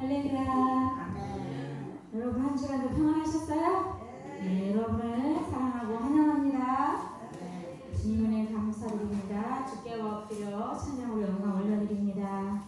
할렐루야. 여러분 한 주간도 평안하셨어요? 네, 여러분을 사랑하고 환영합니다. 주님 은혜 감사드립니다. 주께 엎드려 찬양으로 영광 올려드립니다.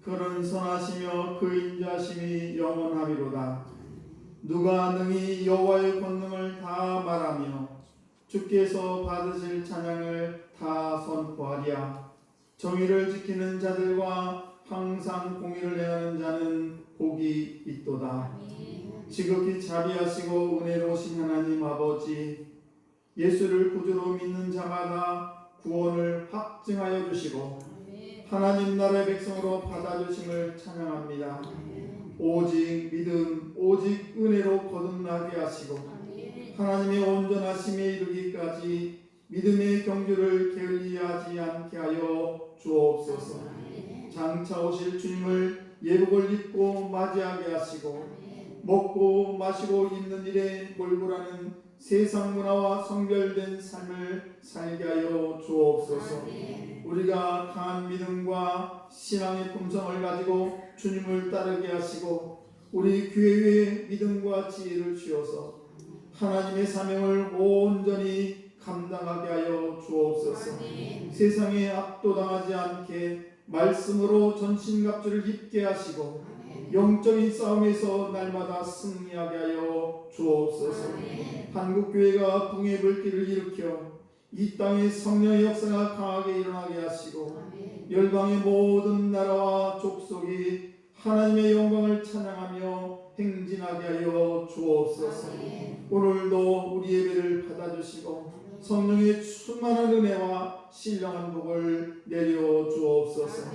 그는 선하시며 그 인자심이 영원하리로다. 누가 능히 여호와의 권능을 다 말하며 주께서 받으실 찬양을 다 선포하랴. 정의를 지키는 자들과 항상 공의를 내하는 자는 복이 있도다. 지극히 자비하시고 은혜로우신 하나님 아버지, 예수를 구주로 믿는 자마다 구원을 확증하여 주시고 하나님 나라의 백성으로 받아주심을 찬양합니다. 오직 믿음, 오직 은혜로 거듭나게 하시고 하나님의 온전하심에 이르기까지 믿음의 경주를 게을리하지 않게 하여 주옵소서. 장차 오실 주님을 예복을 입고 맞이하게 하시고 먹고 마시고 입는 일에 몰골하는 세상 문화와 성별된 삶을 살게 하여 주옵소서. 우리가 강한 믿음과 신앙의 품성을 가지고 주님을 따르게 하시고 우리 교회의 믿음과 지혜를 주어서 하나님의 사명을 온전히 감당하게 하여 주옵소서. 세상에 압도당하지 않게 말씀으로 전신갑주를 입게 하시고 영적인 싸움에서 날마다 승리하게 하여 주옵소서. 한국교회가 붕의 불길을 일으켜 이 땅에 성령의 역사가 강하게 일어나게 하시고 열방의 모든 나라와 족속이 하나님의 영광을 찬양하며 행진하게 하여 주옵소서. 오늘도 우리 예배를 받아주시고 성령의 충만한 은혜와 신령한 복을 내려 주옵소서.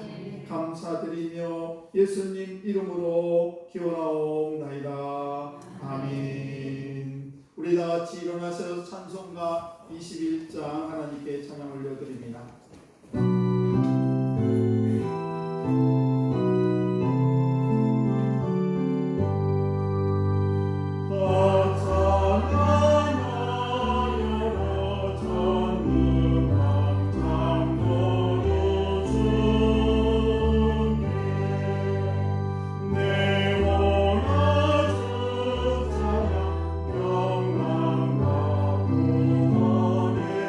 감사드리며 예수님 이름으로 기원하옵나이다. 아멘. 우리 다같이 일어나서 찬송가 21장 하나님께 찬양 올려드립니다. 영광과 구원의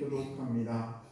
읽도록 합니다.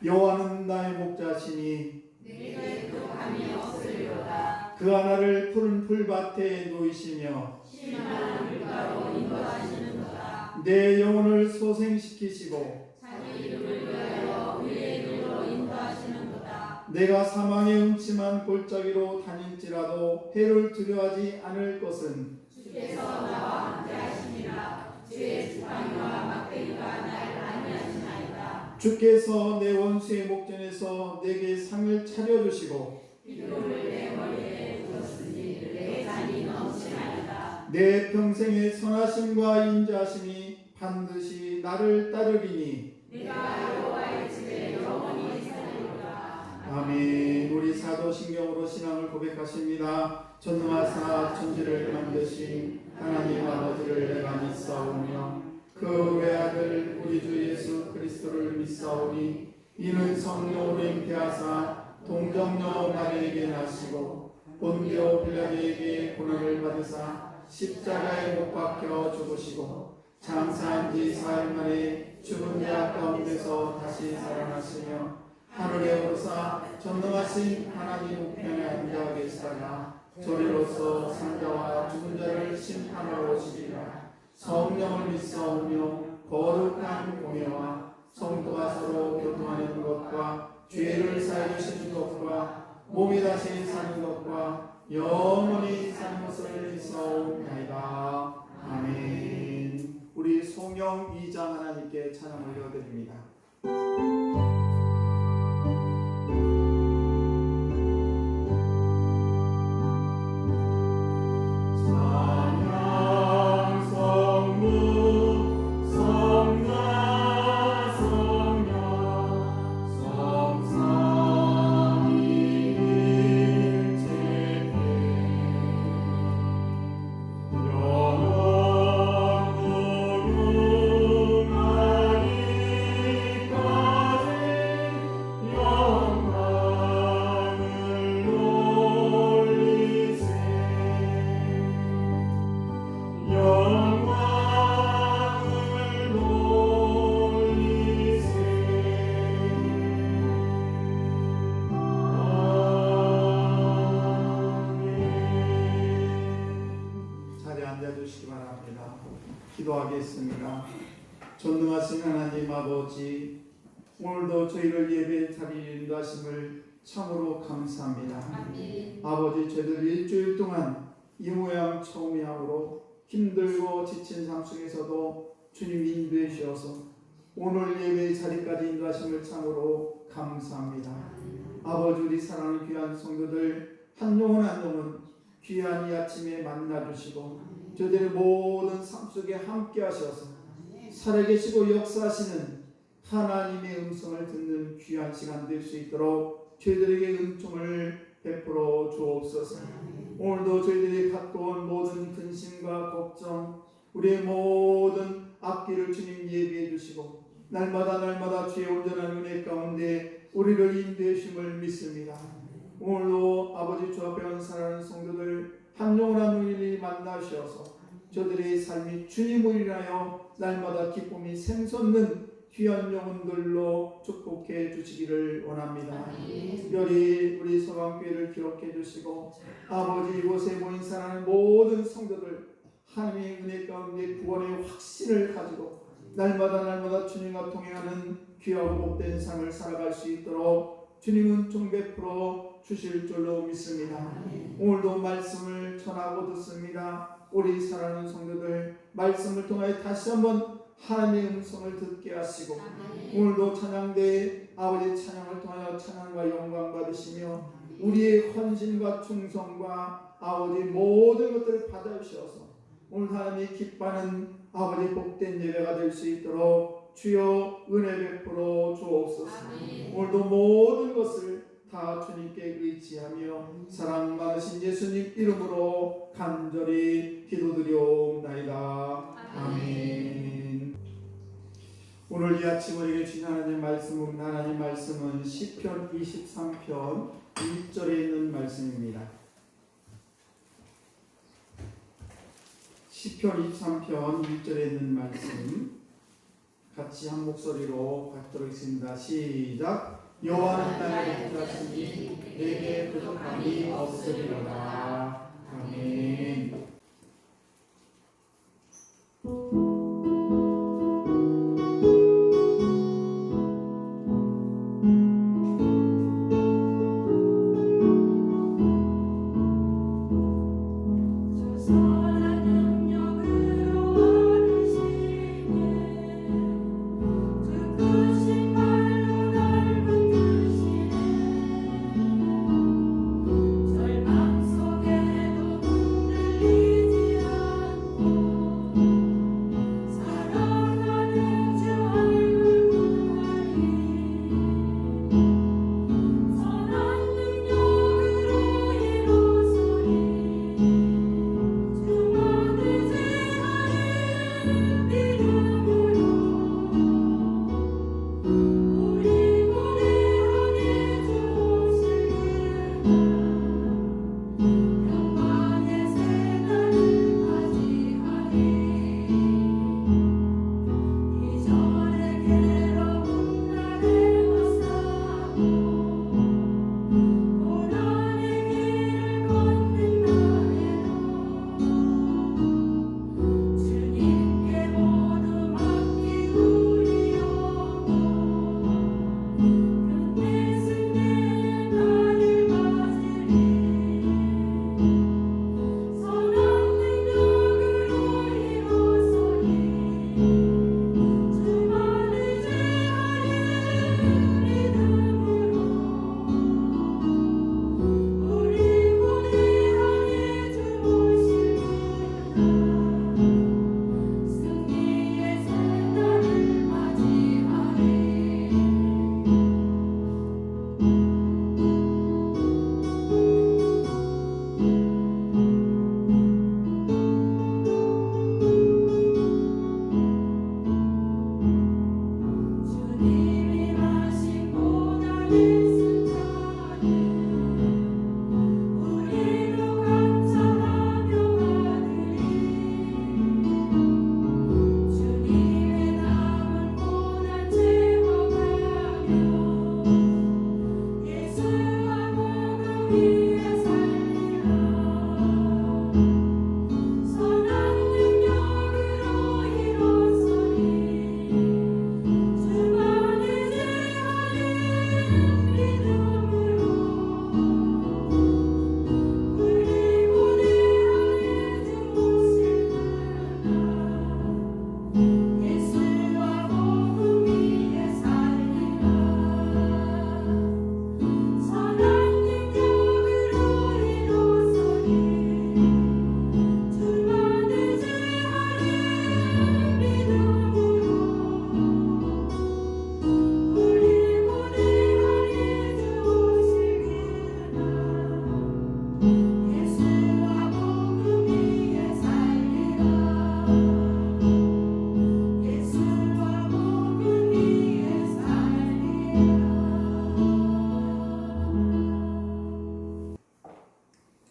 여호와는 나의 목자시니 내게 부족함이 없으리로다. 그 하나를 푸른 풀밭에 놓이시며 쉴만한 물가로 인도하시는도다. 내 영혼을 소생시키시고 자기 이름을 위하여 의의 길로 인도하시는도다. 내가 사망의 음침한 골짜기로 다닐지라도 해를 두려워하지 않을 것은 주께서 나와 함께 하시니라. 주의 지팡이와 막대기가 날 안위하시나이다. 주께서 내 원수의 목전에서 내게 상을 차려주시고 비료를 내 머리에 두었으니 내 잔이 넘치나이다. 내 평생의 선하심과 인자하심이 반드시 나를 따르리니 내가 여호와의 집에 영원히 살리로다. 아멘. 우리 사도신경으로 신앙을 고백하십니다. 전능하사 천지를 만드신 하나님 아버지를 내가 믿사오며 그 외아들 우리 주 예수 그리스도를 믿사오니 이는 성령으로 잉태하사 동정녀 마리에게 나시고 본디오 빌라도에게 고난을 받으사 십자가에 못 박혀 죽으시고 장사한 지 사흘 만에 죽은 자 가운데서 다시 살아나시며 하늘에 오르사 전능하신 하나님 우편에 앉아 계시다가 저리로서 산자와 죽은 자를 심판하러 오시리라. 성령을 믿사오며 거룩한 공예와 성도가 서로 교통하는 것과 죄를 사해 주시는 것과 몸이 다시 사는 것과 영원히 사는 것을 믿사옵나이다. 아멘. 우리 송영 2장 하나님께 찬양 올려드립니다. 기도하겠습니다. 전능하신 하나님 아버지, 오늘도 저희를 예배 자리에 인도하심을 참으로 감사합니다. 아멘. 아버지, 저희들 일주일 동안 이 모양 처음 모양으로 힘들고 지친 삶 속에서도 주님 인도해 주셔서 오늘 예배 자리까지 인도하심을 참으로 감사합니다. 아버지, 우리 사랑하는 귀한 성도들 한 영혼 한 영혼 귀한 이 아침에 만나주시고 저들의 모든 삶 속에 함께 하셔서 살아계시고 역사하시는 하나님의 음성을 듣는 귀한 시간 될 수 있도록 저희들에게 은총을 베풀어 주옵소서. 오늘도 저희들이 갖고 온 모든 근심과 걱정, 우리의 모든 앞길을 주님 예비해 주시고 날마다 주의 온전한 은혜 가운데 우리를 인도해 주심을 믿습니다. 오늘도 아버지 주 앞에 온 사랑하는 성도들 한 영혼 한 영혼이 만나셔서 저들의 삶이 주님을 인하여 날마다 기쁨이 샘솟는 귀한 영혼들로 축복해 주시기를 원합니다. 특별히 우리 서강교회를 기억해 주시고 아버지 이곳에 모인 사랑하는 모든 성도들 하나님의 은혜 가운데 구원의 확신을 가지고 날마다 주님과 동행하는 귀하고 복된 삶을 살아갈 수 있도록 주님은 총 베풀어 주실 줄로 믿습니다. 오늘도 말씀을 전하고 듣습니다. 우리 사랑하는 성도들 말씀을 통하여 다시 한번 하나님의 음성을 듣게 하시고 오늘도 찬양대에 아버지 찬양을 통하여 찬양과 영광 받으시며 우리의 헌신과 충성과 아버지 모든 것들을 받아주셔서 오늘 하나님이 기뻐하는 아버지 복된 예배가 될 수 있도록 주여 은혜 베풀어 주옵소서. 오늘도 모든 것을 다 주님께 의지하며 사랑 많으신 예수님 이름으로 간절히 기도드리옵나이다. 아멘. 오늘 이 아침 우리에게 주신 하나님의 말씀은 시편 23편 1절에 있는 말씀입니다. 시편 23편 1절에 있는 말씀 같이 한 목소리로 받도록 하겠습니다. 시작. 여호와는 나의 목자시니 내게 부족함이 없으리로다. 아멘.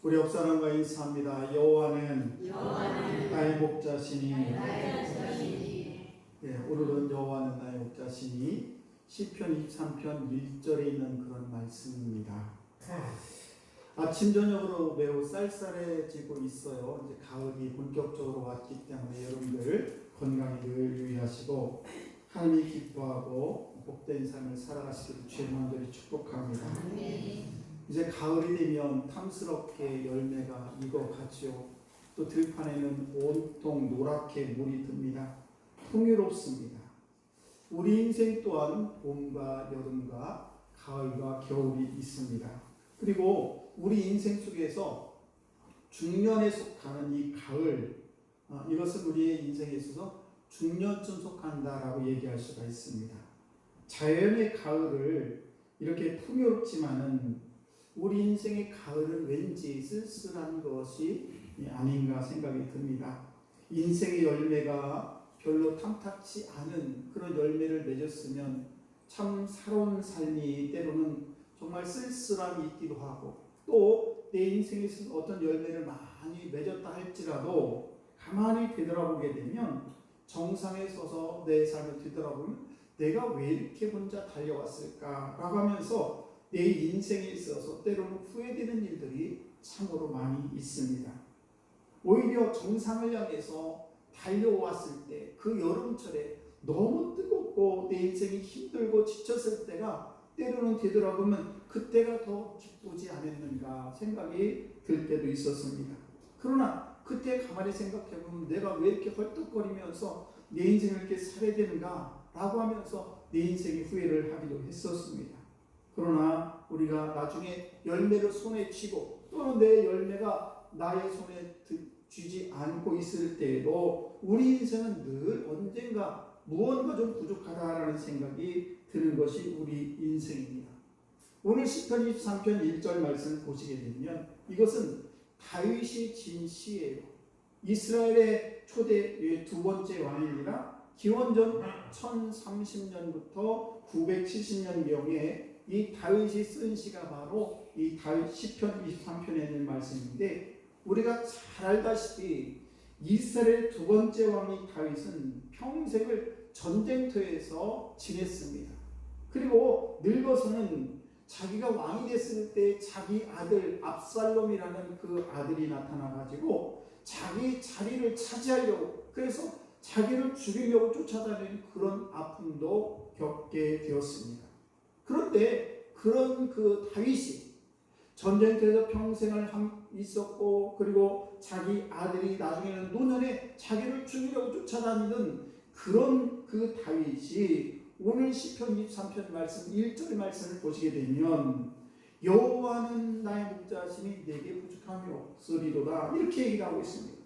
우리 옆사람과 인사합니다. 여호와는 나의 목자시니. 네, 오늘은 여호와는 나의 목자시니 시편 23편 1절에 있는 그런 말씀입니다. 아침 저녁으로 매우 쌀쌀해지고 있어요. 이제 가을이 본격적으로 왔기 때문에 여러분들 건강에 늘 유의하시고 하나님이 기뻐하고 복된 삶을 살아가시기를 주의 마음대로 축복합니다. 이제 가을이 되면 탐스럽게 열매가 익어가지요. 또 들판에는 온통 노랗게 물이 듭니다. 풍요롭습니다. 우리 인생 또한 봄과 여름과 가을과 겨울이 있습니다. 그리고 우리 인생 속에서 중년에 속하는 이 가을, 이것은 우리의 인생에 있어서 중년쯤 속한다라고 얘기할 수가 있습니다. 자연의 가을을 이렇게 풍요롭지만은 우리 인생의 가을은 왠지 쓸쓸한 것이 아닌가 생각이 듭니다. 인생의 열매가 별로 탐탁치 않은 그런 열매를 맺었으면 참 살아온 삶이 때로는 정말 쓸쓸함이 있기도 하고, 또 내 인생에서 어떤 열매를 많이 맺었다 할지라도 가만히 되돌아보게 되면 정상에 서서 내 삶을 뒤돌아보면 내가 왜 이렇게 혼자 달려왔을까라고 하면서 내 인생에 있어서 때로는 후회되는 일들이 참으로 많이 있습니다. 오히려 정상을 향해서 달려왔을 때 그 여름철에 너무 뜨겁고 내 인생이 힘들고 지쳤을 때가 때로는 되돌아보면 그때가 더 기쁘지 않았는가 생각이 들 때도 있었습니다. 그러나 그때 가만히 생각해보면 내가 왜 이렇게 헐떡거리면서 내 인생을 이렇게 살아야 되는가 라고 하면서 내 인생의 후회를 하기도 했었습니다. 그러나 우리가 나중에 열매를 손에 쥐고 또는 내 열매가 나의 손에 쥐지 않고 있을 때에도 우리 인생은 늘 언젠가 무언가 좀 부족하다라는 생각이 드는 것이 우리 인생입니다. 오늘 시편 23편 1절 말씀을 보시게 되면 이것은 다윗이 진 시예요. 이스라엘의 초대 두 번째 왕입니다. 기원전 1030년부터 970년경에 이 다윗이 쓴 시가 바로 이 다윗 시편 23편에 있는 말씀인데, 우리가 잘 알다시피 이스라엘 두 번째 왕이 다윗은 평생을 전쟁터에서 지냈습니다. 그리고 늙어서는 자기가 왕이 됐을 때 자기 아들 압살롬이라는 그 아들이 나타나가지고 자기 자리를 차지하려고, 그래서 자기를 죽이려고 쫓아다니는 그런 아픔도 겪게 되었습니다. 그런데 그런 그 다윗이 전쟁터에서 평생을 있었고, 그리고 자기 아들이 나중에는 노년에 자기를 죽이려고 쫓아다니던 그런 그 다윗이 오늘 시편 23편 말씀 1절 말씀을 보시게 되면 여호와는 나의 목자시니 내게 부족함이 없으리로다 이렇게 얘기를 하고 있습니다.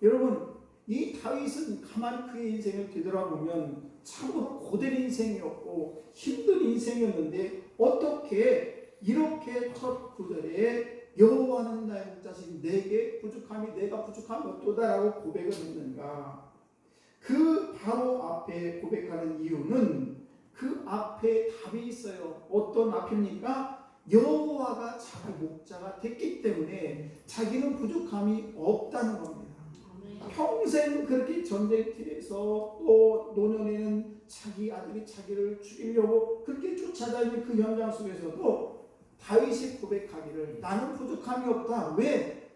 여러분, 이 다윗은 가만히 그의 인생을 되돌아보면 참으로 고된 인생이었고 힘든 인생이었는데 어떻게 이렇게 첫 구절에 여호와는 나의 목자시니 내게 부족함이 내가 부족함이 없도다라고 고백을 했는가? 그 바로 앞에 고백하는 이유는 그 앞에 답이 있어요. 어떤 앞입니까? 여호와가 자기 목자가 됐기 때문에 자기는 부족함이 없다는 겁니다. 평생 그렇게 전쟁터에서 또 노년에는 자기 아들이 자기를 죽이려고 그렇게 쫓아다니는 그 현장 속에서도 다윗이 고백하기를 나는 부족함이 없다. 왜?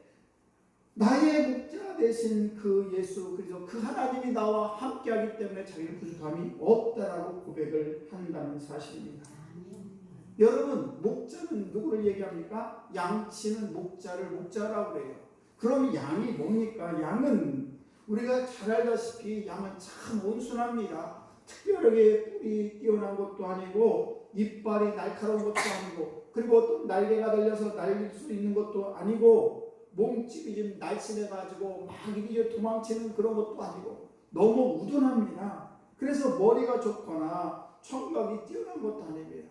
나의 목자 되신 그 예수 그리스도 그 하나님이 나와 함께하기 때문에 자기는 부족함이 없다라고 고백을 한다는 사실입니다. 여러분, 목자는 누구를 얘기합니까? 양치는 목자를 목자라고 해요. 그럼 양이 뭡니까? 양은 우리가 잘 알다시피 양은 참 온순합니다. 특별하게 뿔이 뛰어난 것도 아니고 이빨이 날카로운 것도 아니고 그리고 또 날개가 달려서 날릴 수 있는 것도 아니고 몸집이 좀 날씬해가지고 막 이리저리 도망치는 그런 것도 아니고 너무 우둔합니다. 그래서 머리가 좋거나 청각이 뛰어난 것도 아닙니다.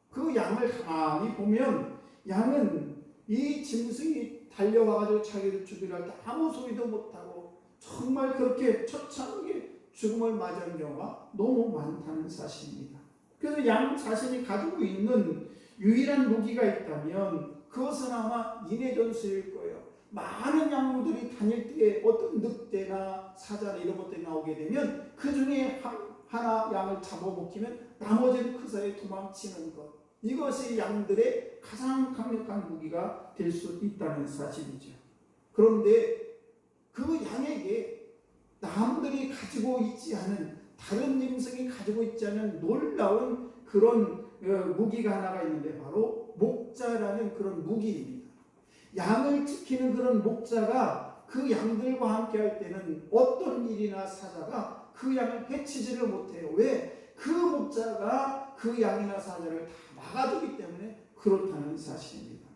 그 양을 가만히 보면 양은 이 짐승이 달려와가지고 자기를 죽이려 할 때 아무 소리도 못하고 정말 그렇게 처참하게 죽음을 맞이하는 경우가 너무 많다는 사실입니다. 그래서 양 자신이 가지고 있는 유일한 무기가 있다면 그것은 아마 인해전술일 거예요. 많은 양들이 다닐 때 어떤 늑대나 사자나 이런 것들이 나오게 되면 그 중에 하나 양을 잡아먹히면 나머지는 그 사이에 도망치는 것, 이것이 양들의 가장 강력한 무기가 될 수 있다는 사실이죠. 그런데 그 양에게 남들이 가지고 있지 않은, 다른 짐승이 가지고 있지 않은 놀라운 그런 무기가 하나가 있는데 바로 목자라는 그런 무기입니다. 양을 지키는 그런 목자가 그 양들과 함께 할 때는 어떤 일이나 사자가 그 양을 해치지를 못해요. 왜? 그 목자가 그 양이나 사자를 다 막아주기 때문에 그렇다는 사실입니다.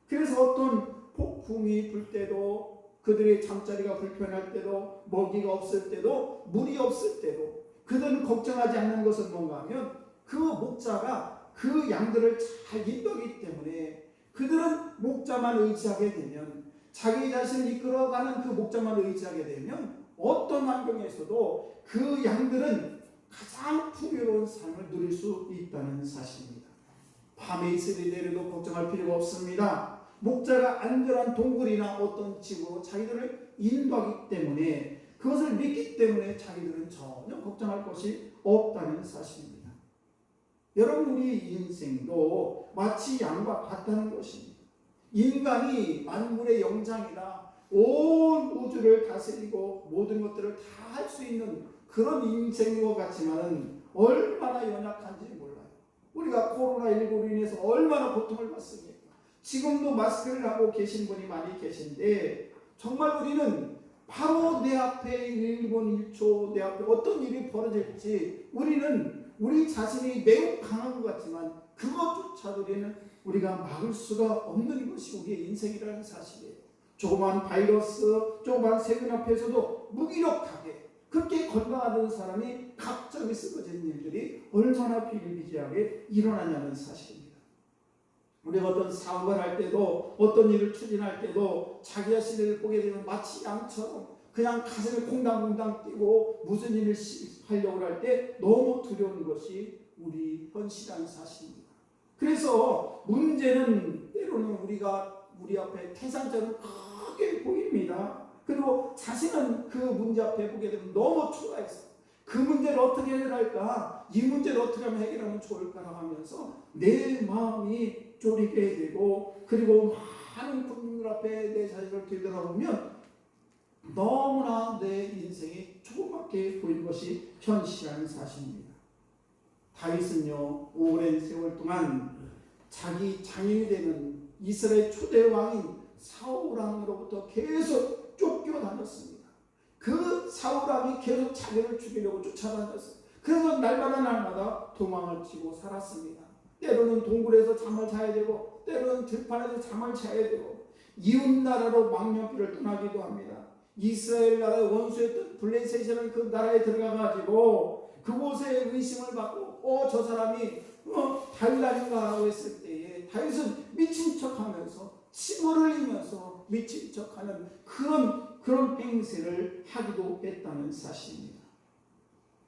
그래서 어떤 폭풍이 불 때도, 그들의 잠자리가 불편할 때도, 먹이가 없을 때도, 물이 없을 때도 그들은 걱정하지 않는 것은 뭔가 하면 그 목자가 그 양들을 잘 인도하기 때문에 그들은 목자만 의지하게 되면, 자기 자신을 이끌어가는 그 목자만 의지하게 되면 어떤 환경에서도 그 양들은 가장 풍요로운 삶을 누릴 수 있다는 사실입니다. 밤에 이슬이 내려도 걱정할 필요가 없습니다. 목자가 안전한 동굴이나 어떤 집으로 자기들을 인도하기 때문에 그 그것을 믿기 때문에 자기들은 전혀 걱정할 것이 없다는 사실입니다. 여러분, 우리 인생도 마치 양과 같다는 것입니다. 인간이 만물의 영장이라 온 우주를 다스리고 모든 것들을 다 할 수 있는 그런 인생인 것 같지만 얼마나 연약한지 몰라요. 우리가 코로나19로 인해서 얼마나 고통을 받습니까? 지금도 마스크를 하고 계신 분이 많이 계신데 정말 우리는 바로 내 앞에 1분 1초 내 앞에 어떤 일이 벌어질지 우리는 우리 자신이 매우 강한 것 같지만 그것조차도 우리가 막을 수가 없는 것이 우리의 인생이라는 사실이에요. 조그만 바이러스, 조그만 세균 앞에서도 무기력하게 그렇게 건강하던 사람이 갑자기 쓰러지는 일들이 얼마나 비일비재하게 일어나냐는 사실입니다. 우리가 어떤 사업을 할 때도 어떤 일을 추진할 때도 자기 자신을 보게 되면 마치 양처럼 그냥 가슴에 콩당콩당 뛰고 무슨 일을 하려고 할 때 너무 두려운 것이 우리 현실이라는 사실입니다. 그래서 문제는 때로는 우리가 우리 앞에 태산처럼 크게 보입니다. 그리고 자신은 그 문제 앞에 보게 되면 너무 초라해서 그 문제를 어떻게 해결할까? 이 문제를 어떻게 하면 해결하면 좋을까라고 하면서 내 마음이 졸이게 되고 그리고 많은 국민들 앞에 내 자신을 되돌아보면 너무나 내 인생이 조그맣게 보이는 것이 현실이라는 사실입니다. 다윗은요, 오랜 세월 동안 자기 장인이 되는 이스라엘 초대 왕인 사울왕으로부터 계속 쫓겨다녔습니다. 그 사울왕이 계속 자기를 죽이려고 쫓아다녔어요. 그래서 날마다 도망을 치고 살았습니다. 때로는 동굴에서 잠을 자야 되고 때로는 들판에서 잠을 자야 되고 이웃나라로 망명길을 떠나기도 합니다. 이스라엘 나라의 원수였던 블레셋이라는 그 나라에 들어가가지고 그곳에 의심을 받고 저 사람이 다윗 아닌가 하고 했을 때에 다윗은 미친 척하면서 침을 흘리면서 미친 척하는 그런 행세를 하기도 했다는 사실입니다.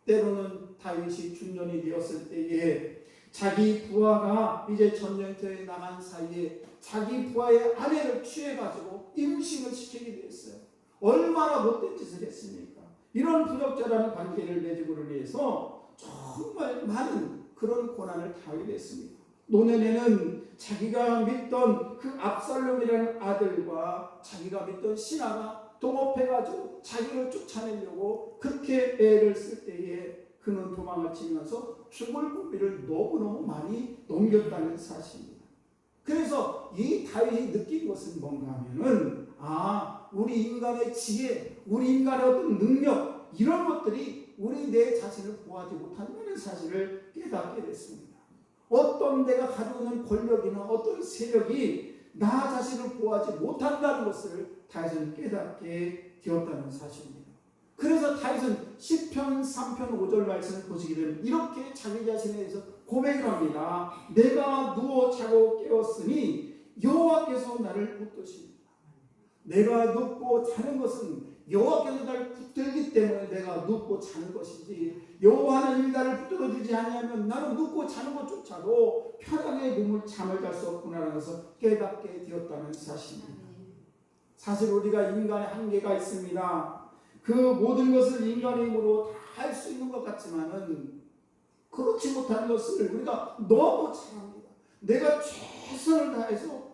때로는 다윗이 중년이 되었을 때에 자기 부하가 이제 전쟁터에 나간 사이에 자기 부하의 아내를 취해가지고 임신을 시키게 됐어요. 얼마나 못된 짓을 했습니까? 이런 부적절한 관계를 맺음으로 인해서 정말 많은 그런 고난을 당하게 됐습니다. 노년에는 자기가 믿던 그 압살롬이라는 아들과 자기가 믿던 신하가 동업해가지고 자기를 쫓아내려고 그렇게 애를 쓸 때에 그는 도망을 치면서 죽을 고비를 너무너무 많이 넘겼다는 사실입니다. 그래서 이 다윗이 느낀 것은 뭔가 하면은 우리 인간의 지혜, 우리 인간의 어떤 능력 이런 것들이 우리 내 자신을 보호하지 못한다는 사실을 깨닫게 됐습니다. 어떤 내가 가지고 있는 권력이나 어떤 세력이 나 자신을 보호하지 못한다는 것을 다윗은 깨닫게 되었다는 사실입니다. 그래서 다윗은 시편 3편 5절 말씀을 보시게 되면 이렇게 자기 자신에 대해서 고백을 합니다. 내가 누워 자고 깨었으니 여호와께서 나를 붙드십니다. 내가 눕고 자는 것은 여호와께서 나를 붙들기 때문에 내가 눕고 자는 것이지 여호와는 나를 붙들어주지 아니하면 나는 눕고 자는 것조차도 편하게 잠을 잘 수 없구나라는 것을 깨닫게 되었다는 사실입니다. 사실 우리가 인간의 한계가 있습니다. 그 모든 것을 인간의 힘으로 다 할 수 있는 것 같지만은 그렇지 못한 것을 우리가 너무 잘합니다. 내가 최선을 다해서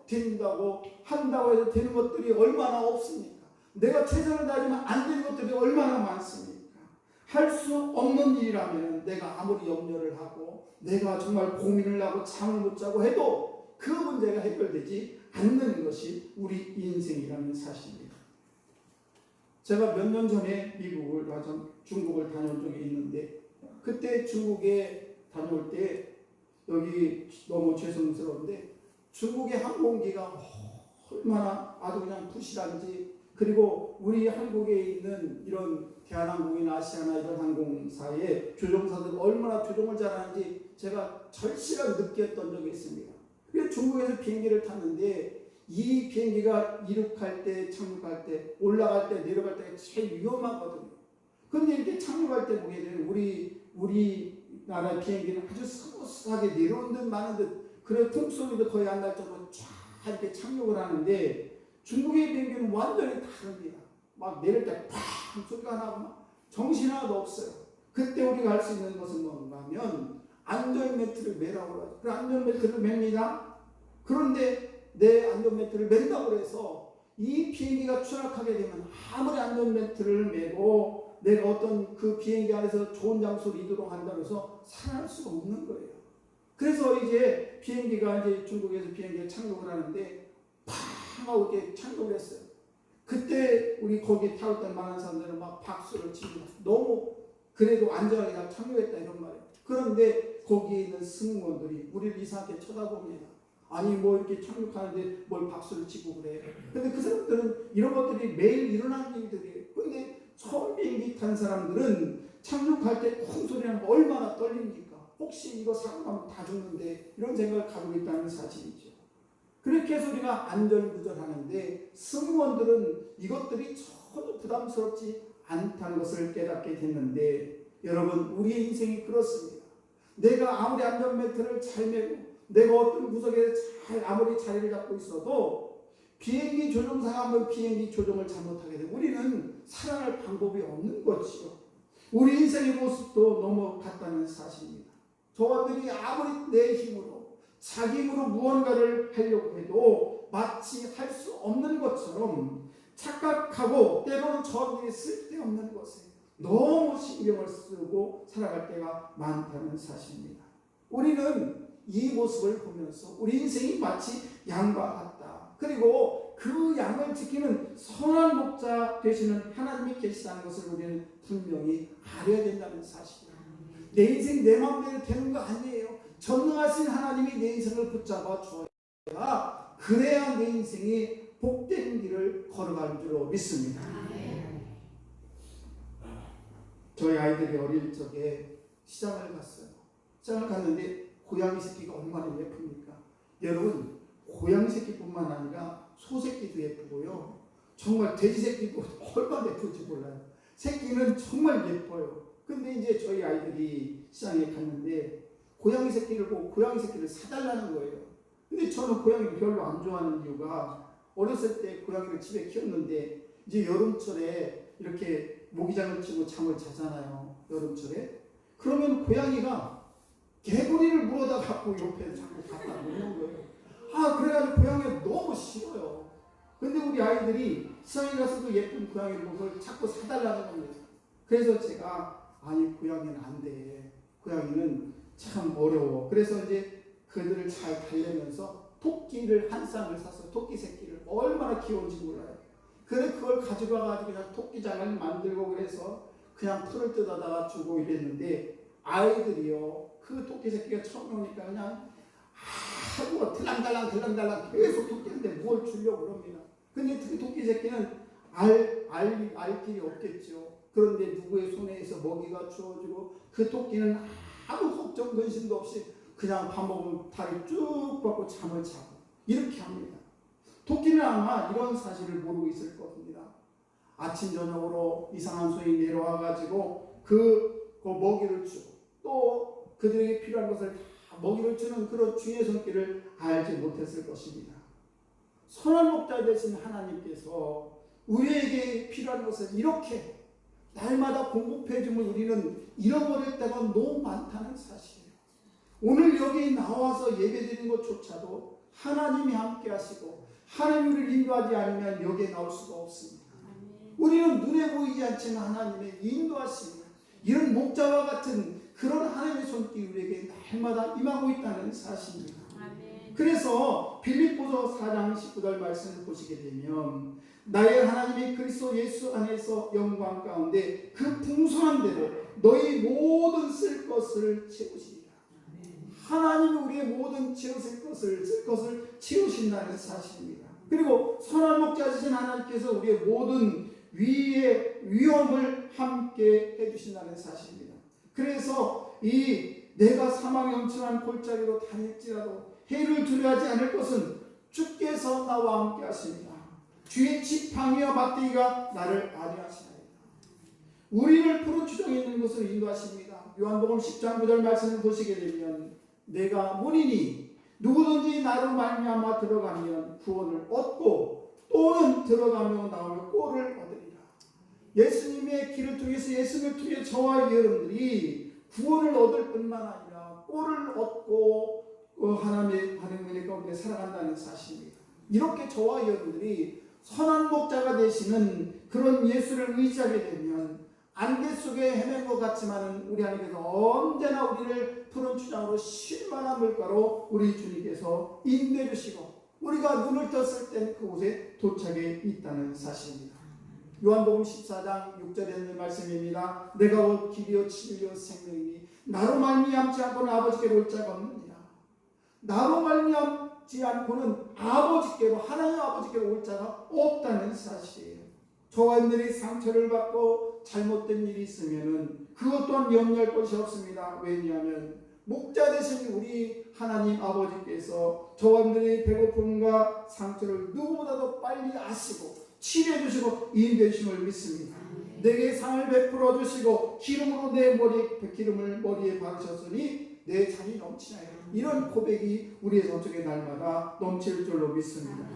한다고 해서 되는 것들이 얼마나 없습니까? 내가 최선을 다하지만 안 되는 것들이 얼마나 많습니까? 할 수 없는 일이라면 내가 아무리 염려를 하고 내가 정말 고민을 하고 잠을 못 자고 해도 그 문제가 해결되지 않는 것이 우리 인생이라는 사실입니다. 제가 몇 년 전에 중국을 다녀온 적이 있는데 그때 중국에 다녀올 때 여기 너무 죄송스러운데 중국의 항공기가 얼마나 아주 그냥 부실한지 그리고 우리 한국에 있는 이런 대한항공이나 아시아나 이런 항공사의 조종사들 얼마나 조종을 잘하는지 제가 절실하게 느꼈던 적이 있습니다. 그래서 중국에서 비행기를 탔는데 이 비행기가 이륙할 때 착륙할 때 올라갈 때 내려갈 때 제일 위험하거든요. 그런데 이렇게 착륙할 때 보게 되면 우리나라 비행기는 아주 스무스하게 내려온 듯 마는 듯 그래 통소리도 거의 안 날 정도로 쫙 이렇게 착륙을 하는데 중국의 비행기는 완전히 다릅니다. 막 내릴 때 팍 소리가 나고 막 정신 하나도 없어요. 그때 우리가 할 수 있는 것은 뭔가 하면 안전벨트를 매라고 하죠. 그 안전벨트를 맵니다. 그런데 내 안전벨트를 맨다고 해서 이 비행기가 추락하게 되면 아무리 안전벨트를 매고 내가 어떤 그 비행기 안에서 좋은 장소로 이동한다고 해서 살아날 수가 없는 거예요. 그래서 이제 비행기가 이제 중국에서 비행기에 착륙을 하는데 팡 하고 이렇게 착륙을 했어요. 그때 우리 거기 타고 많은 사람들은 막 박수를 치고 너무 그래도 안전하게 다 착륙했다 이런 말이에요. 그런데 거기에 있는 승무원들이 우리를 이상하게 쳐다봅니다. 아니 뭐 이렇게 착륙하는데 뭘 박수를 치고 그래. 근데 그 사람들은 이런 것들이 매일 일어나는 일들이에요. 근데 처음 비행기 탄 사람들은 착륙할 때 큰 소리 나면 얼마나 떨립니까? 혹시 이거 사고 나면 다 죽는데 이런 생각을 가지고 있다는 사실이죠. 그렇게 해서 우리가 안전구절하는데 승무원들은 이것들이 전혀 부담스럽지 않다는 것을 깨닫게 됐는데 여러분 우리의 인생이 그렇습니다. 내가 아무리 안전벨트를 잘 매고 내가 어떤 구석에 잘 아무리 자리를 잡고 있어도 비행기 조종사가 한번 비행기 조종을 잘못하게 되면 우리는 살아날 방법이 없는 것이요. 우리 인생의 모습도 넘어갔다는 사실입니다. 저들이 아무리 내 힘으로 자기 힘으로 무언가를 하려고 해도 마치 할 수 없는 것처럼 착각하고 때로는 저들이 쓸데없는 것에 너무 신경을 쓰고 살아갈 때가 많다는 사실입니다. 우리는 이 모습을 보면서 우리 인생이 마치 양과 같다. 그리고 그 양을 지키는 선한 목자 되시는 하나님이 계시다는 것을 우리는 분명히 알아야 된다는 사실입니다. 내 인생 내 마음대로 되는 거 아니에요. 전능하신 하나님이 내 인생을 붙잡아 줘야 그래야 내 인생이 복된 길을 걸어갈 줄로 믿습니다. 저희 아이들이 어릴 적에 시장을 갔어요. 시장을 갔는데 고양이 새끼가 얼마나 예쁩니까? 여러분 고양이 새끼뿐만 아니라 소 새끼도 예쁘고요. 정말 돼지 새끼도 얼마나 예쁜지 몰라요. 새끼는 정말 예뻐요. 근데 이제 저희 아이들이 시장에 갔는데 고양이 새끼를 보고 고양이 새끼를 사달라는 거예요. 근데 저는 고양이를 별로 안 좋아하는 이유가 어렸을 때 고양이를 집에 키웠는데 이제 여름철에 이렇게 모기장을 치고 잠을 자잖아요. 여름철에. 그러면 고양이가 개구리를 물어다 갖고 옆에 자꾸 갖다 놓는 거예요. 그래가지고 고양이가 너무 싫어요. 근데 우리 아이들이 시장에 가서도 예쁜 고양이를 보고 그걸 자꾸 사달라는 겁니다. 그래서 제가 아니 고양이는 안 돼. 고양이는 참 어려워. 그래서 이제 그들을 잘 달래면서 토끼를 한 쌍을 사서 토끼 새끼를 얼마나 귀여운지 몰라요. 그래 그걸 가지고 와가지고 그냥 토끼장을 만들고 그래서 그냥 풀을 뜯어다가 주고 이랬는데 아이들이요 그 토끼 새끼가 처음 오니까 그냥 하고 들랑달랑 계속 토끼인데 뭘 주려고 그럽니다. 근데 그 토끼 새끼는 알 길이 없겠죠. 그런데 누구의 손에서 먹이가 주어지고 그 토끼는 아무 걱정 근심도 없이 그냥 밥 먹으면 다리 쭉 뻗고 잠을 자고 이렇게 합니다. 토끼는 아마 이런 사실을 모르고 있을 겁니다. 아침 저녁으로 이상한 소리 내려와가지고 그 먹이를 주고 또 그들에게 필요한 것을 다 먹이를 주는 그런 주의 손길을 알지 못했을 것입니다. 선한 목자 되신 하나님께서 우리에게 필요한 것을 이렇게 날마다 공급해 주면 우리는 잃어버릴 때가 너무 많다는 사실이에요. 오늘 여기 나와서 예배드리는 것조차도 하나님이 함께 하시고 하나님이 우리를 인도하지 않으면 여기에 나올 수가 없습니다. 우리는 눈에 보이지 않지만 하나님의 인도하심 이런 목자와 같은 그런 하나님의 손길이 우리에게 날마다 임하고 있다는 사실입니다. 그래서 빌립보서 4장 19절 말씀을 보시게 되면 나의 하나님이 그리스도 예수 안에서 영광 가운데 그 풍성한 대로 너희 모든 쓸 것을 채우시리라. 하나님이 우리의 모든 채우실 것을 쓸 것을 채우신다는 사실입니다. 그리고 선한 목자이신 하나님께서 우리의 모든 위험을 함께 해주신다는 사실입니다. 그래서 이 내가 사망의 엄청난 골짜기로 다닐지라도 해를 두려워하지 않을 것은 주께서 나와 함께 하십니다. 주의 지팡이와 막대기가 나를 안위하시나이다. 우리를 푸른 추정에 있는 곳으로 인도하십니다. 요한복음 10장 9절 말씀을 보시게 되면 내가 문이니 누구든지 나로 말미암아 들어가면 구원을 얻고 또는 들어가며 나오며 꼴을 얻으리라. 예수님의 길을 통해서 예수님을 통해 저와 여러분들이 구원을 얻을 뿐만 아니라 꼴을 얻고 하나님의 은혜 가운데 살아간다는 사실입니다. 이렇게 저와 여러분들이 선한 목자가 되시는 그런 예수를 의지하게 되면 안개 속에 헤맨 것 같지만은 우리 하나님께서 언제나 우리를 푸른 추장으로 쉴만한 물가로 우리 주님께서 인도해 주시고 우리가 눈을 떴을 땐 그곳에 도착해 있다는 사실입니다. 요한복음 14장 6절에 있는 말씀입니다. 내가 곧 길이요 진리요 생명이니 나로 말미암지 않고는 아버지께로 올 자가 없느니라. 나로 말미암지 않고는 아버지께로 하나님 아버지께로 올 자가 없다는 사실이에요. 저와 여러분들이 상처를 받고 잘못된 일이 있으면은 그것 또한 염려할 것이 없습니다. 왜냐하면 목자 되신 우리 하나님 아버지께서 저와 여러분들의 배고픔과 상처를 누구보다도 빨리 아시고 치료해 주시고 인도해 주심을 믿습니다. 내게 상을 베풀어 주시고 기름으로 내 기름을 머리에 바르셨으니 내 잔이 넘치나이다. 이런 고백이 우리의 저쪽에 날마다 넘칠 줄로 믿습니다.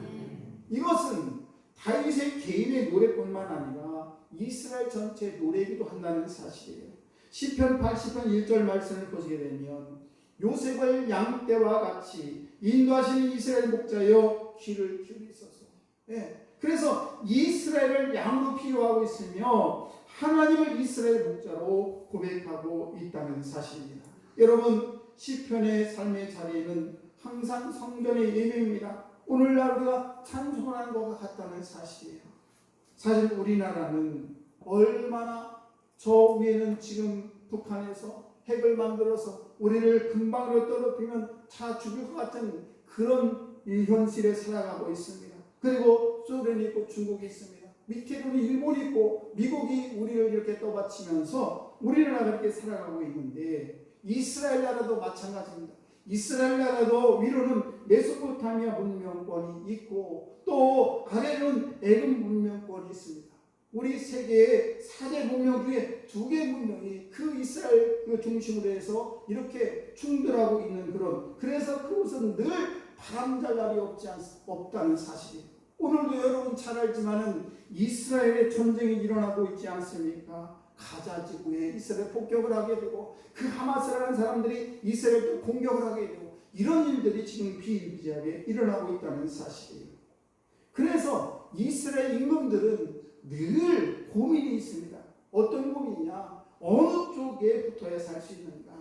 이것은 다윗의 개인의 노래뿐만 아니라 이스라엘 전체의 노래이기도 한다는 사실이에요. 시편 80편 1절 말씀을 보시게 되면 요셉을 양떼와 같이 인도하시는 이스라엘 목자여 귀를 기울이소서. 그래서 이스라엘을 양으로 비유하고 있으며 하나님을 이스라엘 목자로 고백하고 있다는 사실입니다. 여러분 시편의 삶의 자리에는 항상 성전의 예배입니다. 오늘날 우리가 찬송하는 것과 같다는 사실이에요. 사실 우리나라는 얼마나 저 위에는 지금 북한에서 핵을 만들어서 우리를 금방으로 떨어뜨리면 다 죽을 것 같은 그런 이 현실에 살아가고 있습니다. 그리고 소련이 있고 중국이 있습니다. 밑에는 일본이 있고 미국이 우리를 이렇게 떠받치면서 우리나라가 이렇게 살아가고 있는데 이스라엘 나라도 마찬가지입니다. 이스라엘 나라도 위로는 메소포타미아 문명권이 있고 또 아래로는 애굽 문명권이 있습니다. 우리 세계의 4대 문명 중에 2개 문명이 그 이스라엘 그 중심으로 해서 이렇게 충돌하고 있는 그래서 그것은 늘 바람잘 날이 없다는 사실이에요. 오늘도 여러분 잘 알지만은 이스라엘의 전쟁이 일어나고 있지 않습니까? 가자 지구에 이스라엘 폭격을 하게 되고 그 하마스라는 사람들이 이스라엘도 공격을 하게 되고 이런 일들이 지금 비일비재하게 일어나고 있다는 사실이에요. 그래서 이스라엘 임금들은 늘 고민이 있습니다. 어떤 고민이냐? 어느 쪽에 붙어야 살 수 있는가?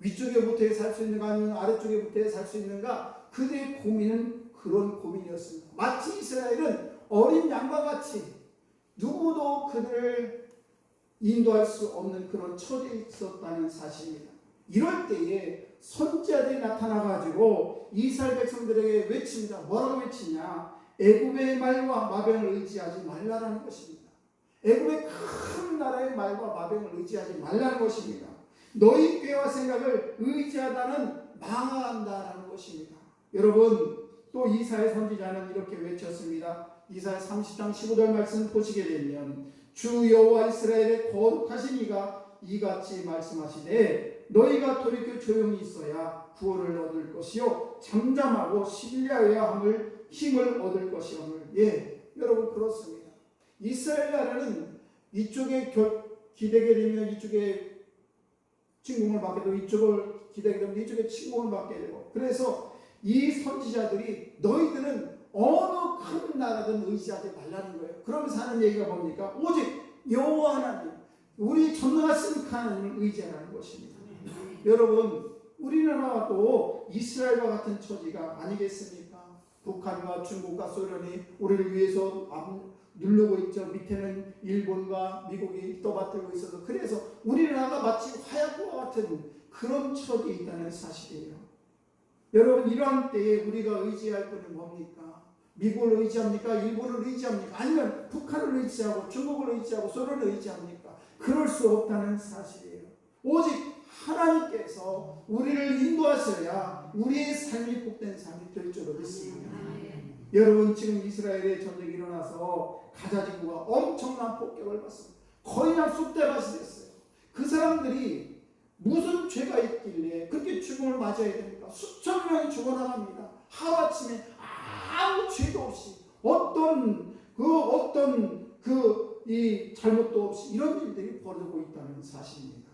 위쪽에 붙어야 살 수 있는가? 아니면 아래쪽에 붙어야 살 수 있는가? 그들의 고민은 그런 고민이었습니다. 마치 이스라엘은 어린 양과 같이 누구도 그들을 인도할 수 없는 그런 처지에 있었다는 사실입니다. 이럴 때에 선지자들이 나타나가지고 이스라엘 백성들에게 외칩니다. 뭐라고 외치냐? 애굽의 말과 마병을 의지하지 말라라는 것입니다. 애굽의 큰 나라의 말과 마병을 의지하지 말라는 것입니다. 너희 꾀와 생각을 의지하다는 망한다라는 것입니다. 여러분 또 이사야 선지자는 이렇게 외쳤습니다. 이사야 30장 15절 말씀 보시게 되면 주 여호와 이스라엘의 거룩하신 이가 이같이 말씀하시되 너희가 돌이켜 조용히 있어야 구원을 얻을 것이요 잠잠하고 신뢰해야 함을 힘을 얻을 것이오늘. 여러분 그렇습니다. 이스라엘 나라는 이쪽에 기대게 되면 이쪽에 침공을 받게 되고 이쪽을 기대게 되면 이쪽에 침공을 받게 되고 그래서 이 선지자들이 너희들은 어느 큰 나라든 의지하지 말라는 거예요. 그러면서 하는 얘기가 뭡니까? 오직 여호와 하나님, 우리 전능하신 하나님을 의지하라는 것입니다. 여러분 우리나라도 이스라엘과 같은 처지가 아니겠습니까? 북한과 중국과 소련이 우리를 위해서 누르고 있죠. 밑에는 일본과 미국이 떠받들고 있어서 그래서 우리나라가 마치 화약고와 같은 그런 처지에 있다는 사실이에요. 여러분 이러한 때에 우리가 의지할 분이 뭡니까? 미국을 의지합니까? 일본을 의지합니까? 아니면 북한을 의지하고 중국을 의지하고 소련을 의지합니까? 그럴 수 없다는 사실이에요. 오직 하나님께서 우리를 인도하셔야 우리의 삶이 복된 삶이 될 줄로 믿습니다. 여러분 지금 이스라엘의 전쟁이 일어나서 가자 지구가 엄청난 폭격을 받습니다. 거의 한 쑥대밭이 됐어요. 그 사람들이 무슨 죄가 있길래 그렇게 죽음을 맞아야 됩니까? 수천 명이 죽어나갑니다. 하루아침에 아무 죄도 없이 어떤 이 잘못도 없이 이런 일들이 벌어지고 있다는 사실입니다.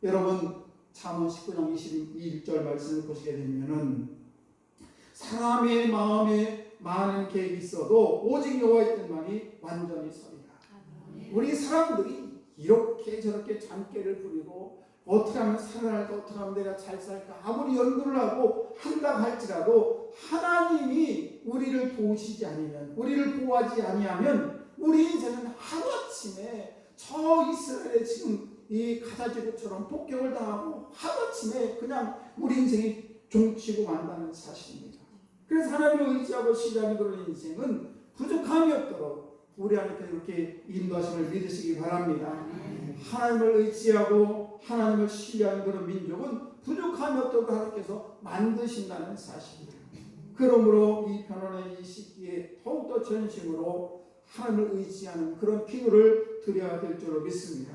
여러분 잠언 19장 22절 말씀을 보시게 되면은 사람의 마음에 많은 계획이 있어도 오직 여호와의 뜻만이 완전히 서리라. 우리 사람들이 이렇게 저렇게 잔꾀를 부리고 어떻게 하면 살아날까, 어떻게 하면 내가 잘 살까 아무리 연구를 하고 한다 할지라도 하나님이 우리를 도우시지 않으면, 우리를 보호하지 아니하면 우리 인생은 하루아침에 저 이스라엘의 지금 이 가자지구처럼 폭격을 당하고 하루아침에 그냥 우리 인생이 종치고 만다는 사실입니다. 그래서 하나님을 의지하고 신뢰하는 그런 인생은 부족함이 없도록 우리 안에 이렇게 인도하심을 믿으시기 바랍니다. 하나님을 의지하고 하나님을 신뢰하는 그런 민족은 부족함이 없도록 하나님께서 만드신다는 사실입니다. 그러므로 이 편안한 이 시기에 더욱더 전심으로 하나님을 의지하는 그런 기도를 드려야 될 줄로 믿습니다.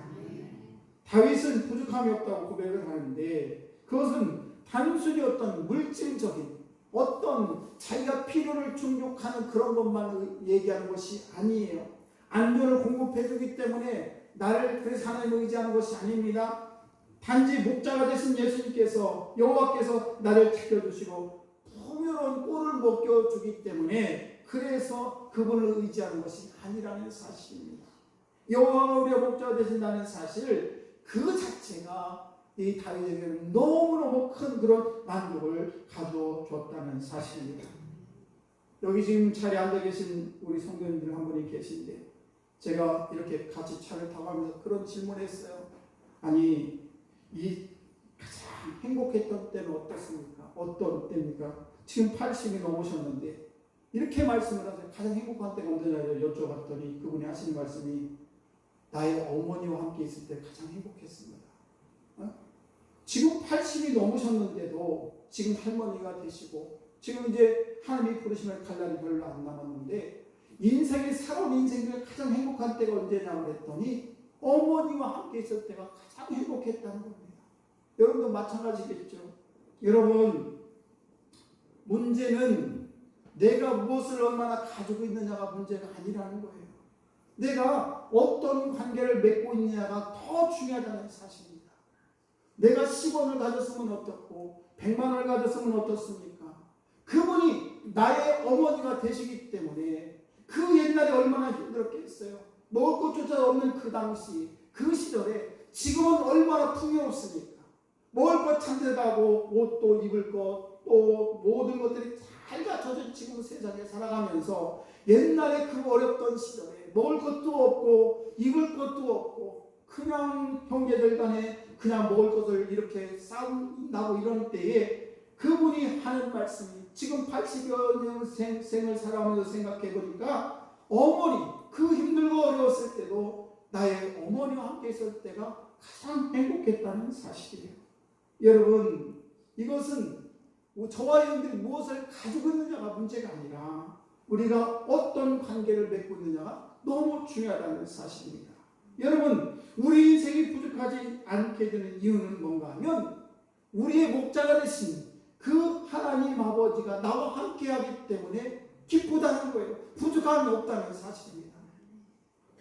다윗은 부족함이 없다고 고백을 하는데 그것은 단순히 어떤 물질적인 어떤 자기가 필요를 충족하는 그런 것만 얘기하는 것이 아니에요. 안전을 공급해 주기 때문에 나를 그래서 하나님을 의지하는 것이 아닙니다. 단지 목자가 되신 예수님께서 여호와께서 나를 지켜주시고 풍요로운 꼴을 먹여주기 때문에 그래서 그분을 의지하는 것이 아니라는 사실입니다. 여호와가 우리의 목자가 되신다는 사실 그 자체가 이 다윗에게는 너무너무 큰 그런 만족을 가져줬다는 사실입니다. 여기 지금 자리에 앉아 계신 우리 성도님들 한 분이 계신데 제가 이렇게 같이 차를 타고 하면서 그런 질문을 했어요. 아니 이 가장 행복했던 때는 어떻습니까? 어떤 때입니까? 지금 80이 넘으셨는데 이렇게 말씀을 하세요. 가장 행복한 때가 언제냐고 여쭤봤더니 그분이 하시는 말씀이 나의 어머니와 함께 있을 때 가장 행복했습니다. 지금 80이 넘으셨는데도 지금 할머니가 되시고 지금 이제 하나님이 부르시면 갈 날이 별로 안 남았는데 인생의 살아온 인생 중에 가장 행복한 때가 언제냐고 그랬더니 어머니와 함께 있을 때가 가장 행복했다는 겁니다. 여러분도 마찬가지겠죠. 여러분 문제는 내가 무엇을 얼마나 가지고 있느냐가 문제가 아니라는 거예요. 내가 어떤 관계를 맺고 있느냐가 더 중요하다는 사실입니다. 내가 10원을 가졌으면 어떻고 100만 원을 가졌으면 어떻습니까? 그분이 나의 어머니가 되시기 때문에 그 옛날에 얼마나 힘들었겠어요. 먹을 것조차 없는 그 당시 그 시절에 지금은 얼마나 풍요롭습니까? 먹을 것 찾아가고 옷도 입을 것 또 모든 것들이 잘 갖춰져 지금 세상에 살아가면서 옛날에 그 어렵던 시절에 먹을 것도 없고 입을 것도 없고 그냥 형제들 간에 그냥 먹을 것을 이렇게 싸움나고 이런 때에 그분이 하는 말씀이 지금 80여 년 생을 살아오면서 생각해 보니까 어머니 그 힘들고 어려웠을 때도 나의 어머니와 함께 있을 때가 가장 행복했다는 사실이에요. 여러분 이것은 저와 여러분들이 무엇을 가지고 있느냐가 문제가 아니라 우리가 어떤 관계를 맺고 있느냐가 너무 중요하다는 사실입니다. 여러분 우리 인생이 부족하지 않게 되는 이유는 뭔가 하면 우리의 목자가 되신 그 하나님 아버지가 나와 함께하기 때문에 기쁘다는 거예요. 부족함이 없다는 사실입니다.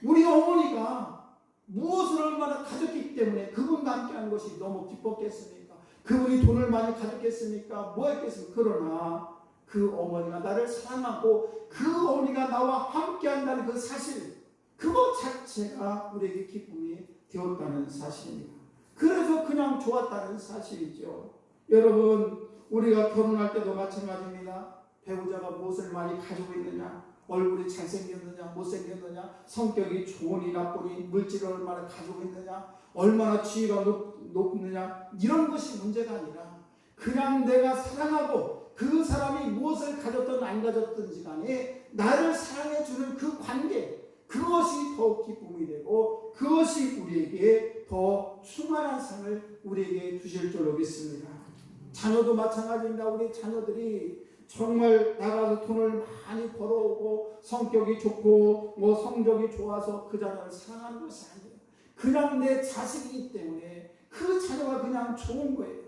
우리 어머니가 무엇을 얼마나 가졌기 때문에 그분과 함께하는 것이 너무 기뻤겠습니까? 그분이 돈을 많이 가졌겠습니까? 뭐 했겠습니까? 그러나 그 어머니가 나를 사랑하고 그 어머니가 나와 함께한다는 그 사실 그것 자체가 우리에게 기쁨이 되었다는 사실입니다. 그래서 그냥 좋았다는 사실이죠. 여러분 우리가 결혼할 때도 마찬가지입니다. 배우자가 무엇을 많이 가지고 있느냐, 얼굴이 잘생겼느냐 못생겼느냐, 성격이 좋으니 나쁘니, 물질을 얼마나 가지고 있느냐, 얼마나 지위가 높느냐 이런 것이 문제가 아니라 그냥 내가 사랑하고 그 사람이 무엇을 가졌든 안 가졌든지 간에 나를 사랑해주는 그 관계 그것이 더욱 기쁨이 되고 그것이 우리에게 더 충만한 삶을 우리에게 주실 줄로 믿습니다. 자녀도 마찬가지입니다. 우리 자녀들이 정말 나가서 돈을 많이 벌어오고 성격이 좋고 뭐 성적이 좋아서 그 자녀를 사랑하는 것이 아니에요. 그냥 내 자식이기 때문에 그 자녀가 그냥 좋은 거예요.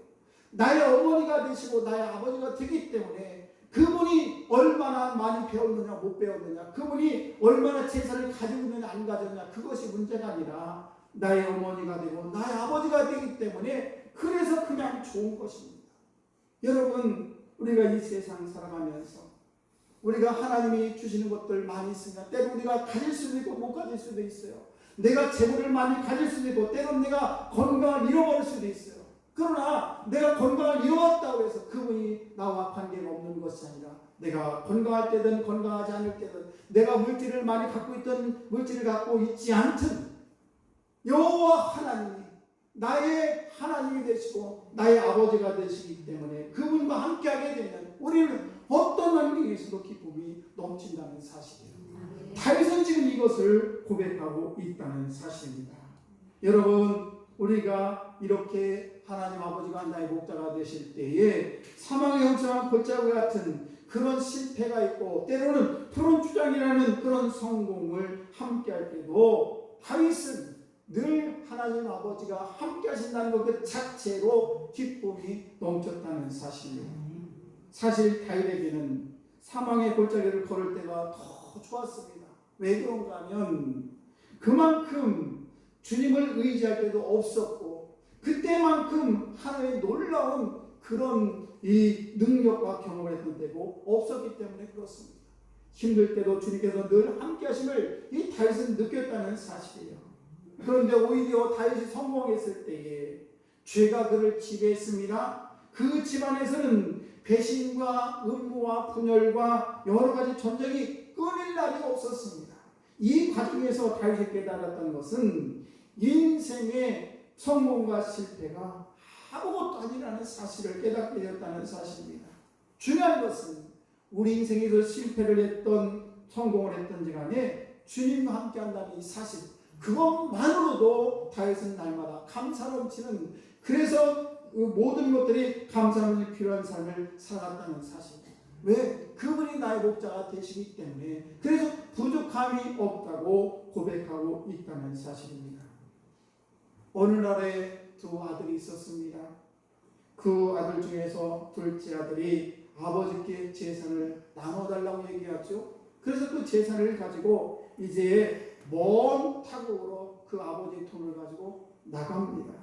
나의 어머니가 되시고 나의 아버지가 되기 때문에 그분이 얼마나 많이 배웠느냐 못 배웠느냐, 그분이 얼마나 재산을 가지고 있느냐 안 가졌느냐, 그것이 문제가 아니라 나의 어머니가 되고 나의 아버지가 되기 때문에 그래서 그냥 좋은 것입니다. 여러분, 우리가 이 세상 살아가면서 우리가 하나님이 주시는 것들 많이 있습니다. 때로 우리가 가질 수도 있고 못 가질 수도 있어요. 내가 재물을 많이 가질 수도 있고 때로는 내가 건강을 잃어버릴 수도 있어요. 그러나 내가 건강을 잃어왔다고 해서 그분이 나와 관계가 없는 것이 아니라 내가 건강할 때든 건강하지 않을 때든 내가 물질을 많이 갖고 있든 물질을 갖고 있지 않든 여호와 하나님이 나의 하나님이 되시고 나의 아버지가 되시기 때문에 그분과 함께하게 되면 우리는 어떤 환경에서도 기쁨이 넘친다는 사실이에요. 다윗은 지금 이것을 고백하고 있다는 사실입니다. 여러분, 우리가 이렇게 하나님 아버지가 나의 목자가 되실 때에 사망의 형성한 골짜기 같은 그런 실패가 있고 때로는 푸른 주장이라는 그런 성공을 함께 할 때도 다윗은 늘 하나님 아버지가 함께 하신다는 것 그 자체로 기쁨이 넘쳤다는 사실입니다. 사실 다윗에게는 사망의 골짜기를 걸을 때가 더 좋았습니다. 왜 그런가 하면 그만큼 주님을 의지할 때도 없었고 그때만큼 하나님의 놀라운 그런 이 능력과 경험을 했던 때고 없었기 때문에 그렇습니다. 힘들 때도 주님께서 늘 함께 하심을 이 다윗은 느꼈다는 사실이에요. 그런데 오히려 다윗이 성공했을 때에 죄가 그를 지배했습니다. 그 집안에서는 배신과 음모와 분열과 여러 가지 전쟁이 끊일 날이 없었습니다. 이 과정에서 다윗이 깨달았던 것은 인생의 성공과 실패가 아무것도 아니라는 사실을 깨닫게 되었다는 사실입니다. 중요한 것은 우리 인생에서 실패를 했던 성공을 했던지 간에 주님과 함께 한다는 이 사실, 그것만으로도 다윗은 날마다 감사 넘치는, 그래서 그 모든 것들이 감사 넘치는 필요한 삶을 살아갔다는 사실입니다. 왜? 그분이 나의 목자가 되시기 때문에, 그래서 부족함이 없다고 고백하고 있다는 사실입니다. 어느 날에 두 아들이 있었습니다. 그 아들 중에서 둘째 아들이 아버지께 재산을 나눠달라고 얘기하죠. 그래서 그 재산을 가지고 이제 먼 타국으로 그 아버지 돈을 가지고 나갑니다.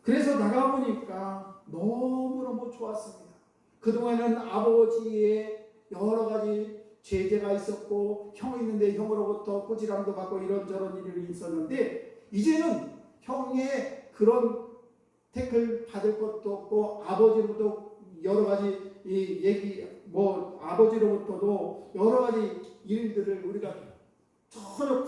그래서 나가보니까 너무너무 좋았습니다. 그동안은 아버지의 여러 가지 죄재가 있었고 형이 있는데 형으로부터 꾸지람도 받고 이런저런 일이 있었는데 이제는 형의 그런 태클 받을 것도 없고 아버지로부터 여러 가지 이 얘기 아버지로부터도 여러 가지 일들을 우리가 전혀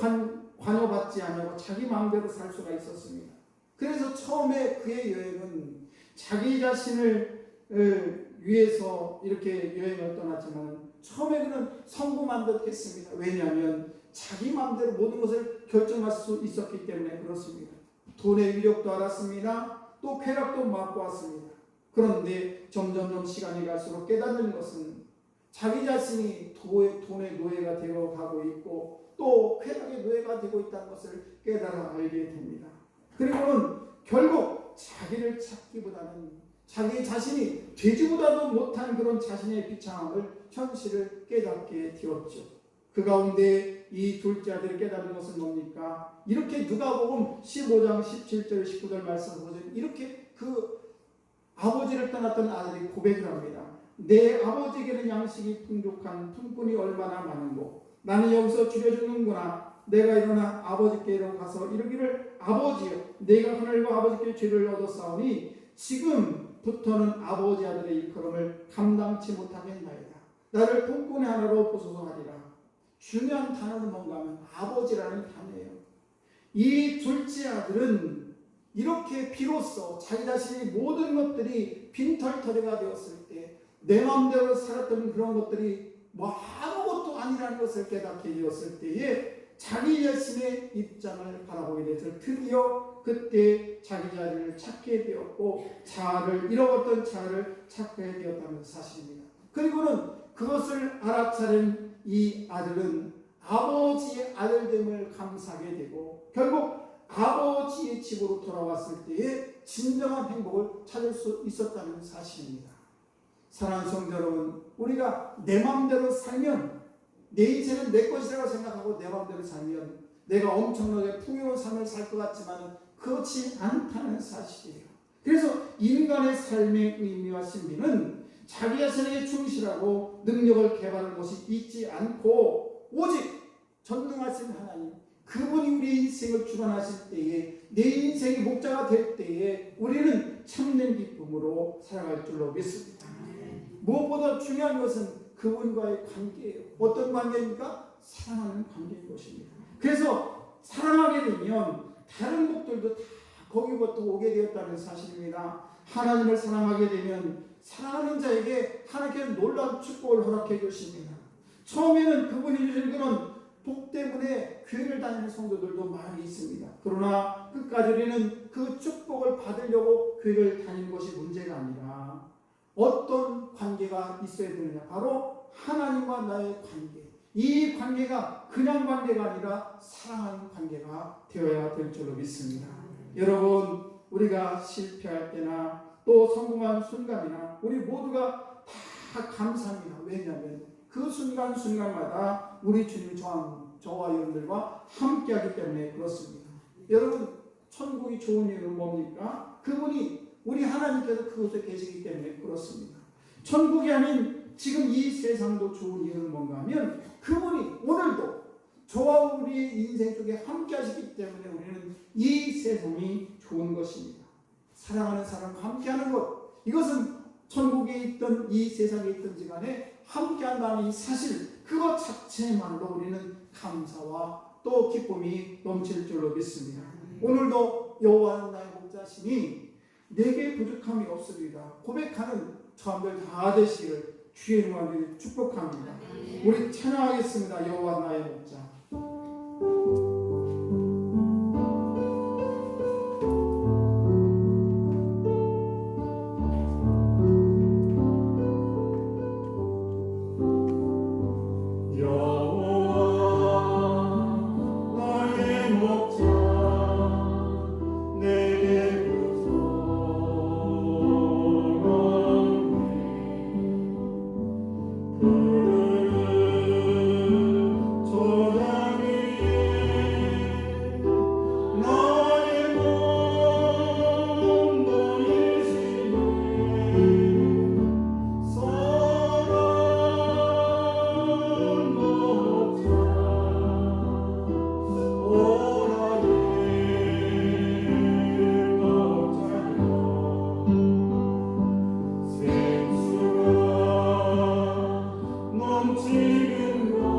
관여받지 않고 자기 마음대로 살 수가 있었습니다. 그래서 처음에 그의 여행은 자기 자신을 위해서 이렇게 여행을 떠났지만 처음에 그는 성공한 듯 했습니다. 왜냐하면 자기 마음대로 모든 것을 결정할 수 있었기 때문에 그렇습니다. 돈의 위력도 알았습니다. 또 쾌락도 맛보았습니다. 그런데 점점 시간이 갈수록 깨닫는 것은 자기 자신이 돈의 노예가 되어가고 있고 또 쾌락의 노예가 되고 있다는 것을 깨달아 알게 됩니다. 그리고는 결국 자기를 찾기보다는 자기 자신이 되지보다도 못한 그런 자신의 비참함을 현실을 깨닫게 되었죠. 그 가운데 이 둘째 아들이 깨달은 것은 뭡니까? 이렇게 누가복음 15장 17절 19절 말씀 보면 이렇게 그 아버지를 떠났던 아들이 고백을 합니다. 내 아버지에게는 양식이 풍족한 품꾼이 얼마나 많은고 나는 여기서 죽여 죽는구나. 내가 일어나 아버지께로 가서 이르기를 아버지여 내가 하늘과 아버지께 죄를 얻었사오니 지금부터는 아버지 아들의 일컬음을 감당치 못하겠나이다. 나를 품꾼의 하나로 보소서 하리라. 중요한 단어는 뭔가 하면 아버지라는 단어예요. 이 둘째 아들은 이렇게 비로소 자기 자신의 모든 것들이 빈털터리가 되었을 때 내 마음대로 살았던 그런 것들이 아무것도 아니라는 것을 깨닫게 되었을 때에 자기 자신의 입장을 바라보게 돼서 드디어 그때 자기 자리를 찾게 되었고 자아를 잃어버렸던 자아를 찾게 되었다는 사실입니다. 그리고는 그것을 알아차린 이 아들은 아버지의 아들됨을 감사하게 되고 결국 아버지의 집으로 돌아왔을 때에 진정한 행복을 찾을 수 있었다는 사실입니다. 사랑하는 성도 여러분, 우리가 내 마음대로 살면, 내 인생은 내 것이라고 생각하고 내 마음대로 살면 내가 엄청나게 풍요로운 삶을 살 것 같지만 그렇지 않다는 사실이에요. 그래서 인간의 삶의 의미와 신비는 자기 자신에게 충실하고 능력을 개발하는 것이 있지 않고 오직 전능하신 하나님, 그분이 우리 인생을 주관하실 때에, 내 인생의 목자가 될 때에 우리는 참된 기쁨으로 살아갈 줄로 믿습니다. 무엇보다 중요한 것은 그분과의 관계예요. 어떤 관계입니까? 사랑하는 관계인 것입니다. 그래서 사랑하게 되면 다른 복들도 다 거기부터 오게 되었다는 사실입니다. 하나님을 사랑하게 되면 사랑하는 자에게 하나님께서 놀라운 축복을 허락해 주십니다. 처음에는 그분이 주신 그런 복 때문에 교회를 다니는 성도들도 많이 있습니다. 그러나 끝까지 우리는 그 축복을 받으려고 교회를 다니는 것이 문제가 아니라 어떤 관계가 있어야 되느냐, 바로 하나님과 나의 관계. 이 관계가 그냥 관계가 아니라 사랑하는 관계가 되어야 될 줄로 믿습니다. 여러분, 우리가 실패할 때나 또 성공한 순간이나 우리 모두가 다 감사합니다. 왜냐하면 그 순간순간마다 우리 주님이 저와 여러분들과 함께하기 때문에 그렇습니다. 여러분, 천국이 좋은 이유는 뭡니까? 그분이, 우리 하나님께서 그곳에 계시기 때문에 그렇습니다. 천국이 아닌 지금 이 세상도 좋은 이유는 뭔가 하면 그분이 오늘도 저와 우리 인생 속에 함께 하시기 때문에 우리는 이 세상이 좋은 것입니다. 사랑하는 사람과 함께하는 것, 이것은 천국에 있던 이 세상에 있든지 간에 함께한다는 이 사실, 그것 자체만으로 우리는 감사와 또 기쁨이 넘칠 줄로 믿습니다. 오늘도 여호와는 나의 목자시니 내게 부족함이 없으리라 고백하는 저함들 다 되시기를 주의 이름으로 축복합니다. 우리 찬양하겠습니다. 여호와 나의 목자. 지금 너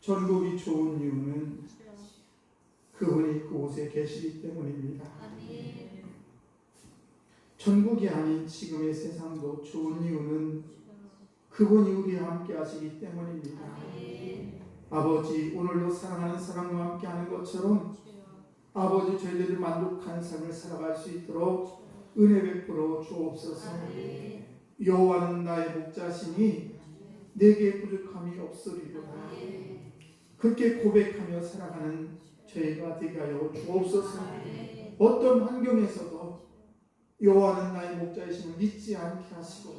전국이 좋은 이유는 그분이 그곳에 계시기 때문입니다. 전국이 아닌 지금의 세상도 좋은 이유는 그분이 우리와 함께 하시기 때문입니다. 아버지, 오늘도 사랑하는 사람과 함께 하는 것처럼 아버지, 저희들이 만족한 삶을 살아갈 수 있도록 은혜 베풀어 주옵소서. 여호와는 나의 목자시니 내게 부족함이 없으리로다. 그렇게 고백하며 살아가는 저희가 되게 하여 주옵소서. 어떤 환경에서도 여호와는 나의 목자이심을 믿지 않게 하시고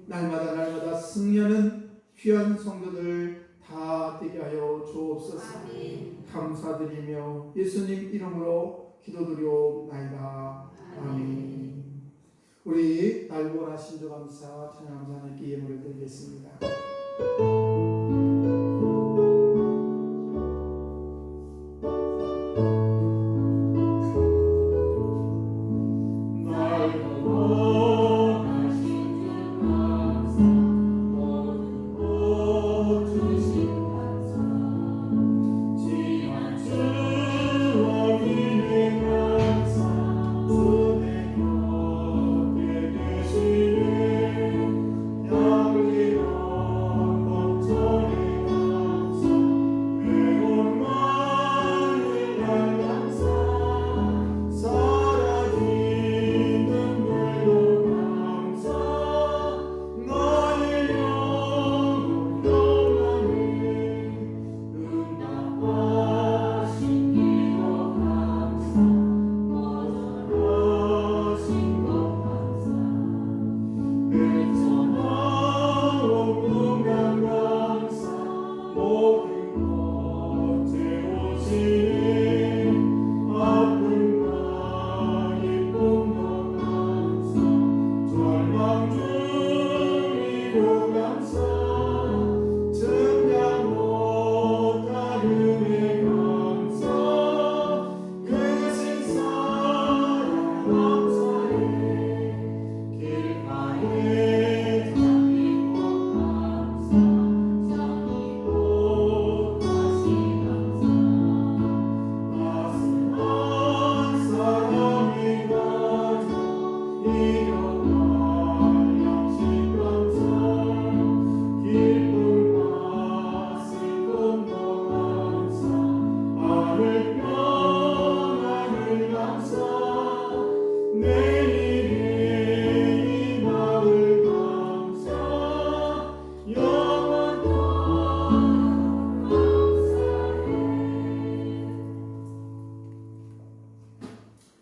날마다 승리하는 귀한 성도들 다 되게 하여 주옵소서. 감사드리며 예수님 이름으로 기도드리옵나이다. 아멘. 우리 날보라 신조감사 찬양함사 하나님께 예물을 드리겠습니다.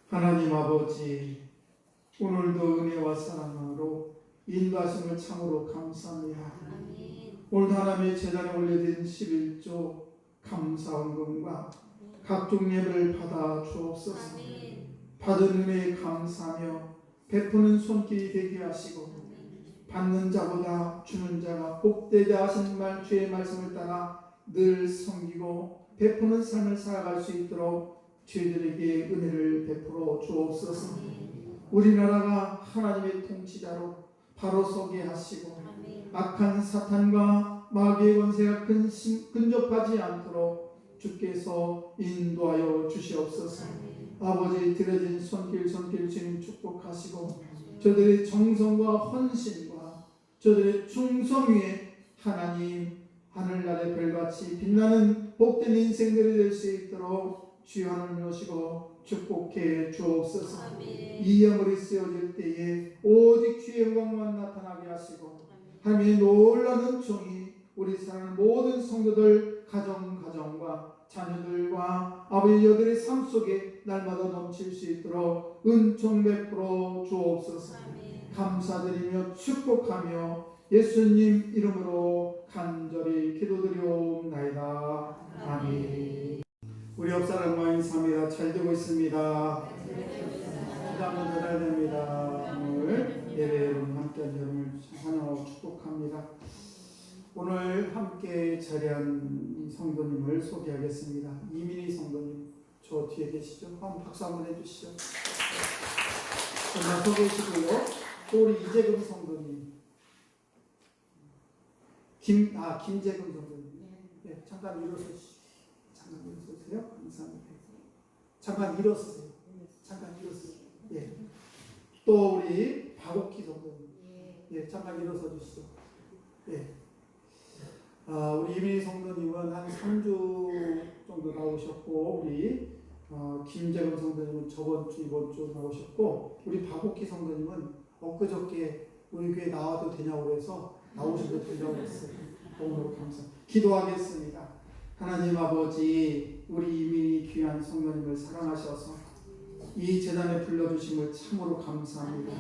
하나님 아버지, 오늘도 은혜와 사랑으로 인도하심을 참으로 감사합니다. 오늘도 하나님의 제단에 올려진 11조 감사원금과 각종 예배를 받아 주옵소서. 받은 은혜에 감사하며 베푸는 손길이 되게 하시고 받는 자보다 주는 자가 복되다 하신 주의 말씀을 따라 늘 섬기고 베푸는 삶을 살아갈 수 있도록 저희들에게 은혜를 베풀어 주옵소서. 우리나라가 하나님의 통치자로 바로 서게 하시고 악한 사탄과 마귀의 권세가 근접하지 않도록 주께서 인도하여 주시옵소서. 아버지, 드려진 손길 주님 축복하시고 저들의 정성과 헌신과 저들의 충성 위에 하나님 하늘나라의 별같이 빛나는 복된 인생들이 될 수 있도록 주여 하나님 오시고 축복해 주옵소서. 이 영물이 쓰여질 때에 오직 주의 영광만 나타나게 하시고 하나님의 놀라운 은총이 우리 사랑하는 모든 성도들 가정과 자녀들과 아버지 여들의 삶 속에 날마다 넘칠 수 있도록 은총 베풀어 주옵소서. 감사드리며 축복하며 예수님 이름으로 간절히 기도드리옵나이다. 아멘. 우리 옆사람과 인사합니다. 잘 되고 있습니다. 기도하면 전달됩니다. 오늘 예배 여러분 함께한 여러분을 환영하고 축복합니다. 오늘 함께 자리한 이 성도님을 소개하겠습니다. 이민희 성도님, 저 뒤에 계시죠? 한번 박수 한번 해주시죠. 전화 소개해주시고요. 또 우리 이재금 성도님, 김재금 성도님, 네. 잠깐 일어서주세요. 잠깐 일어서세요. 감사합니다. 잠깐 일어서세요. 잠깐 일어서세요. 예. 또 우리 박옥희 성도님. 예, 잠깐 일어서 주시죠. 예. 우리 이민희 성도님은 한 3주 정도 나오셨고, 우리 김재건 성도님은 저번 주, 이번 주 나오셨고, 우리 박옥희 성도님은 엊그저께 우리 교회 나와도 되냐고 해서 나오셔도 된다고 했어요. 너무너무 감사합니다. 기도하겠습니다. 하나님 아버지, 우리 이민희 귀한 성도님을 사랑하셔서 이 재단에 불러주심을 참으로 감사합니다.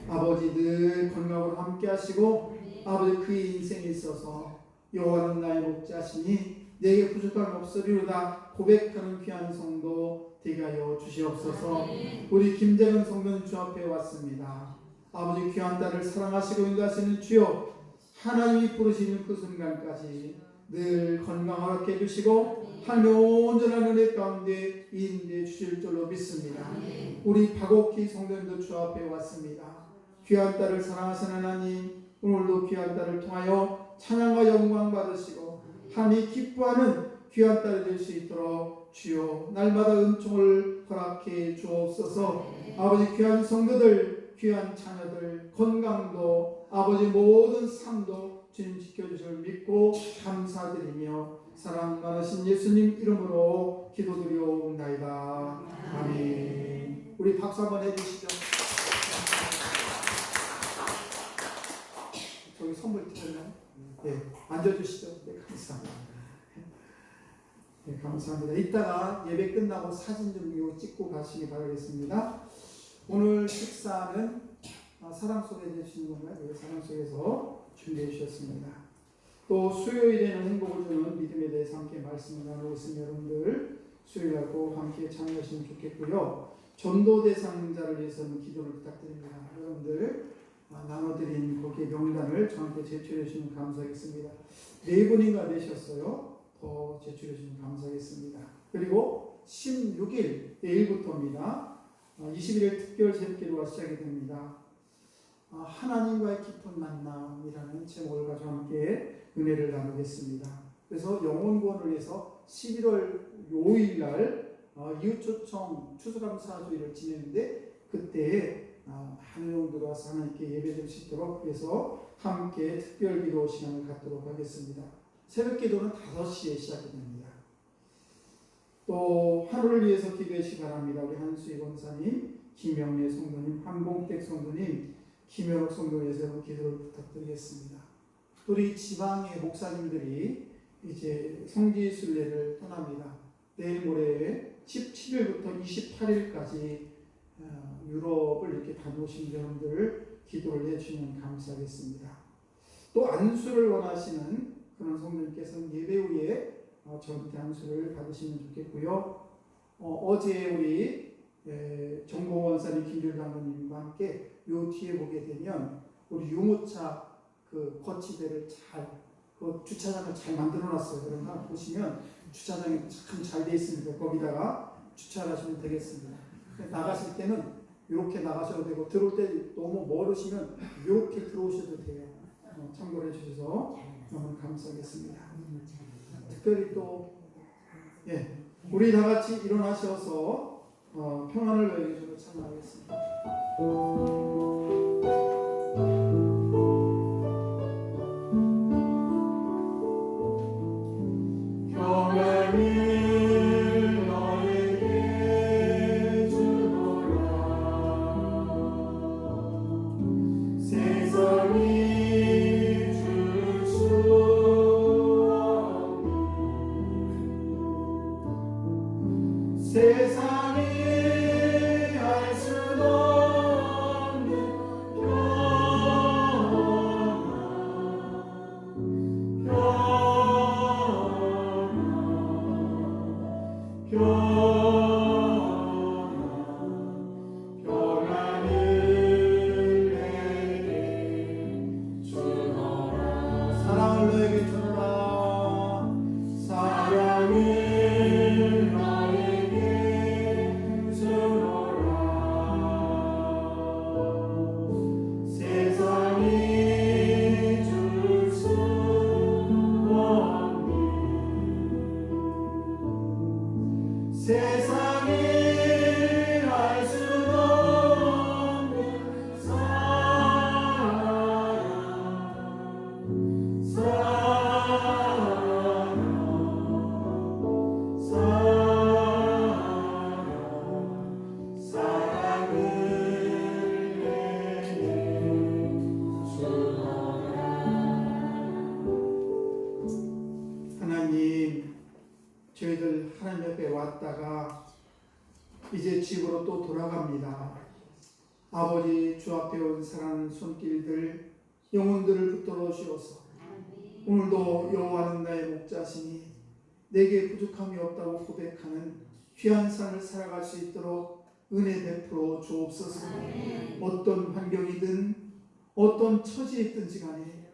아버지 늘 건강으로 함께 하시고, 아버지 그의 인생에 있어서 여호와는 나의 목자시니 내게 부족함이 없으리로다 고백하는 귀한 성도 되게 하여 주시옵소서. 우리 김재근 성도님 주 앞에 왔습니다. 아버지 귀한 딸을 사랑하시고 인도하시는 주여, 하나님이 부르시는 그 순간까지 늘 건강하게 해주시고 하나님의 온전한 은혜 가운데 인도해 주실 줄로 믿습니다. 우리 박옥희 성도님도 주 앞에 왔습니다. 귀한 딸을 사랑하시는 하나님, 오늘도 귀한 딸을 통하여 찬양과 영광 받으시고 하나님이 기뻐하는 귀한 딸이 될 수 있도록 주여 날마다 은총을 허락해 주옵소서. 아버지 귀한 성도들, 귀한 자녀들 건강도 아버지 모든 삶도 주님 지켜주실 믿고 감사드리며 사랑 많으신 예수님 이름으로 기도드리옵나이다. 아멘. 우리 박수 한번 해주시죠. 저기 선물 드렸나요? 네, 앉아주시죠. 네, 감사합니다. 네, 감사합니다. 이따가 예배 끝나고 사진 좀 찍고 가시기 바라겠습니다. 오늘 식사는 사랑 속에 해주시는 건가요? 네, 사랑 속에서 준비해 주셨습니다. 또 수요일에는 행복을 주는 믿음에 대해서 함께 말씀을 나누고 있으면 여러분들 수요일 꼭 함께 참여하시면 좋겠고요. 전도 대상자를 위해서는 기도를 부탁드립니다. 여러분들 나눠드린 거기에 명단을 저한테 제출해 주시면 감사하겠습니다. 4분인가 되셨어요. 더 제출해 주시면 감사하겠습니다. 그리고 16일 내일부터입니다. 21일 특별 새벽기도가 시작이 됩니다. 하나님과의 깊은 만남이라는 제목을 가지고 함께 은혜를 나누겠습니다. 그래서 영혼구원을 위해서 11월 5일 날 이웃초청 추수감사주일을 지내는데 그때 많은 영혼들이 와서 하나님께 예배드릴 수 있도록 그래서 함께 특별기도 시간을 갖도록 하겠습니다. 새벽기도는 5시에 시작이 됩니다. 또 하루를 위해서 기도하시기 바랍니다. 우리 한수희 권사님, 김영래 성도님, 한봉택 성도님, 김현옥 성도님에서 기도를 부탁드리겠습니다. 우리 지방의 목사님들이 이제 성지순례를 떠납니다. 내일 모레 17일부터 28일까지 유럽을 이렇게 다녀오신 여러분들 기도를 해주시면 감사하겠습니다. 또 안수를 원하시는 그런 성도님께서는 예배 후에 저한테 안수를 받으시면 좋겠고요. 어제 우리 정봉 원사님, 김필 장로님과 함께 요 뒤에 보게 되면 우리 유모차 그 거치대를 그 주차장을 잘 만들어놨어요. 여러분 한번 보시면 주차장이 참 잘 돼 있습니다. 거기다가 주차를 하시면 되겠습니다. 나가실 때는 이렇게 나가셔도 되고 들어올 때 너무 멀으시면 이렇게 들어오셔도 돼요. 참고해 주셔서 너무 감사하겠습니다. 특별히 또 우리 다 같이 일어나셔서 평안을 너에게 주로 찬양하겠습니다. 저희들 하나님 옆에 왔다가 이제 집으로 또 돌아갑니다. 아버지, 주 앞에 온 사랑하는 손길들 영혼들을 붙들어 주옵소서. 오늘도 여호와는 나의 목자시니 내게 부족함이 없다고 고백하는 귀한 삶을 살아갈 수 있도록 은혜 베풀어 주옵소서. 어떤 환경이든 어떤 처지에 있든지 간에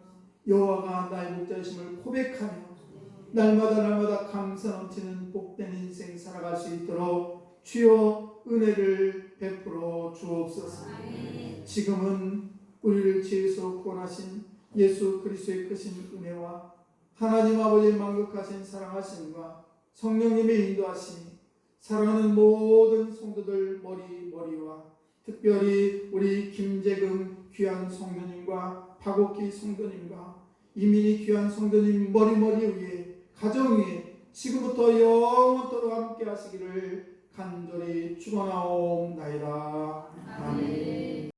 여호와가 나의 목자이심을 고백하며 날마다 감사 넘치는 복된 인생 살아갈 수 있도록 주여 은혜를 베풀어 주옵소서. 지금은 우리를 죄에서 구원하신 예수 그리스도의 크신 은혜와 하나님 아버지의 만극하신 사랑하심과 성령님의 인도하심이 사랑하는 모든 성도들 머리와 특별히 우리 김재금 귀한 성도님과 박옥기 성도님과 이민희 귀한 성도님 머리 위에 가정 위에 지금부터 영원토록 함께 하시기를 간절히 축원하옵나이다. 아멘.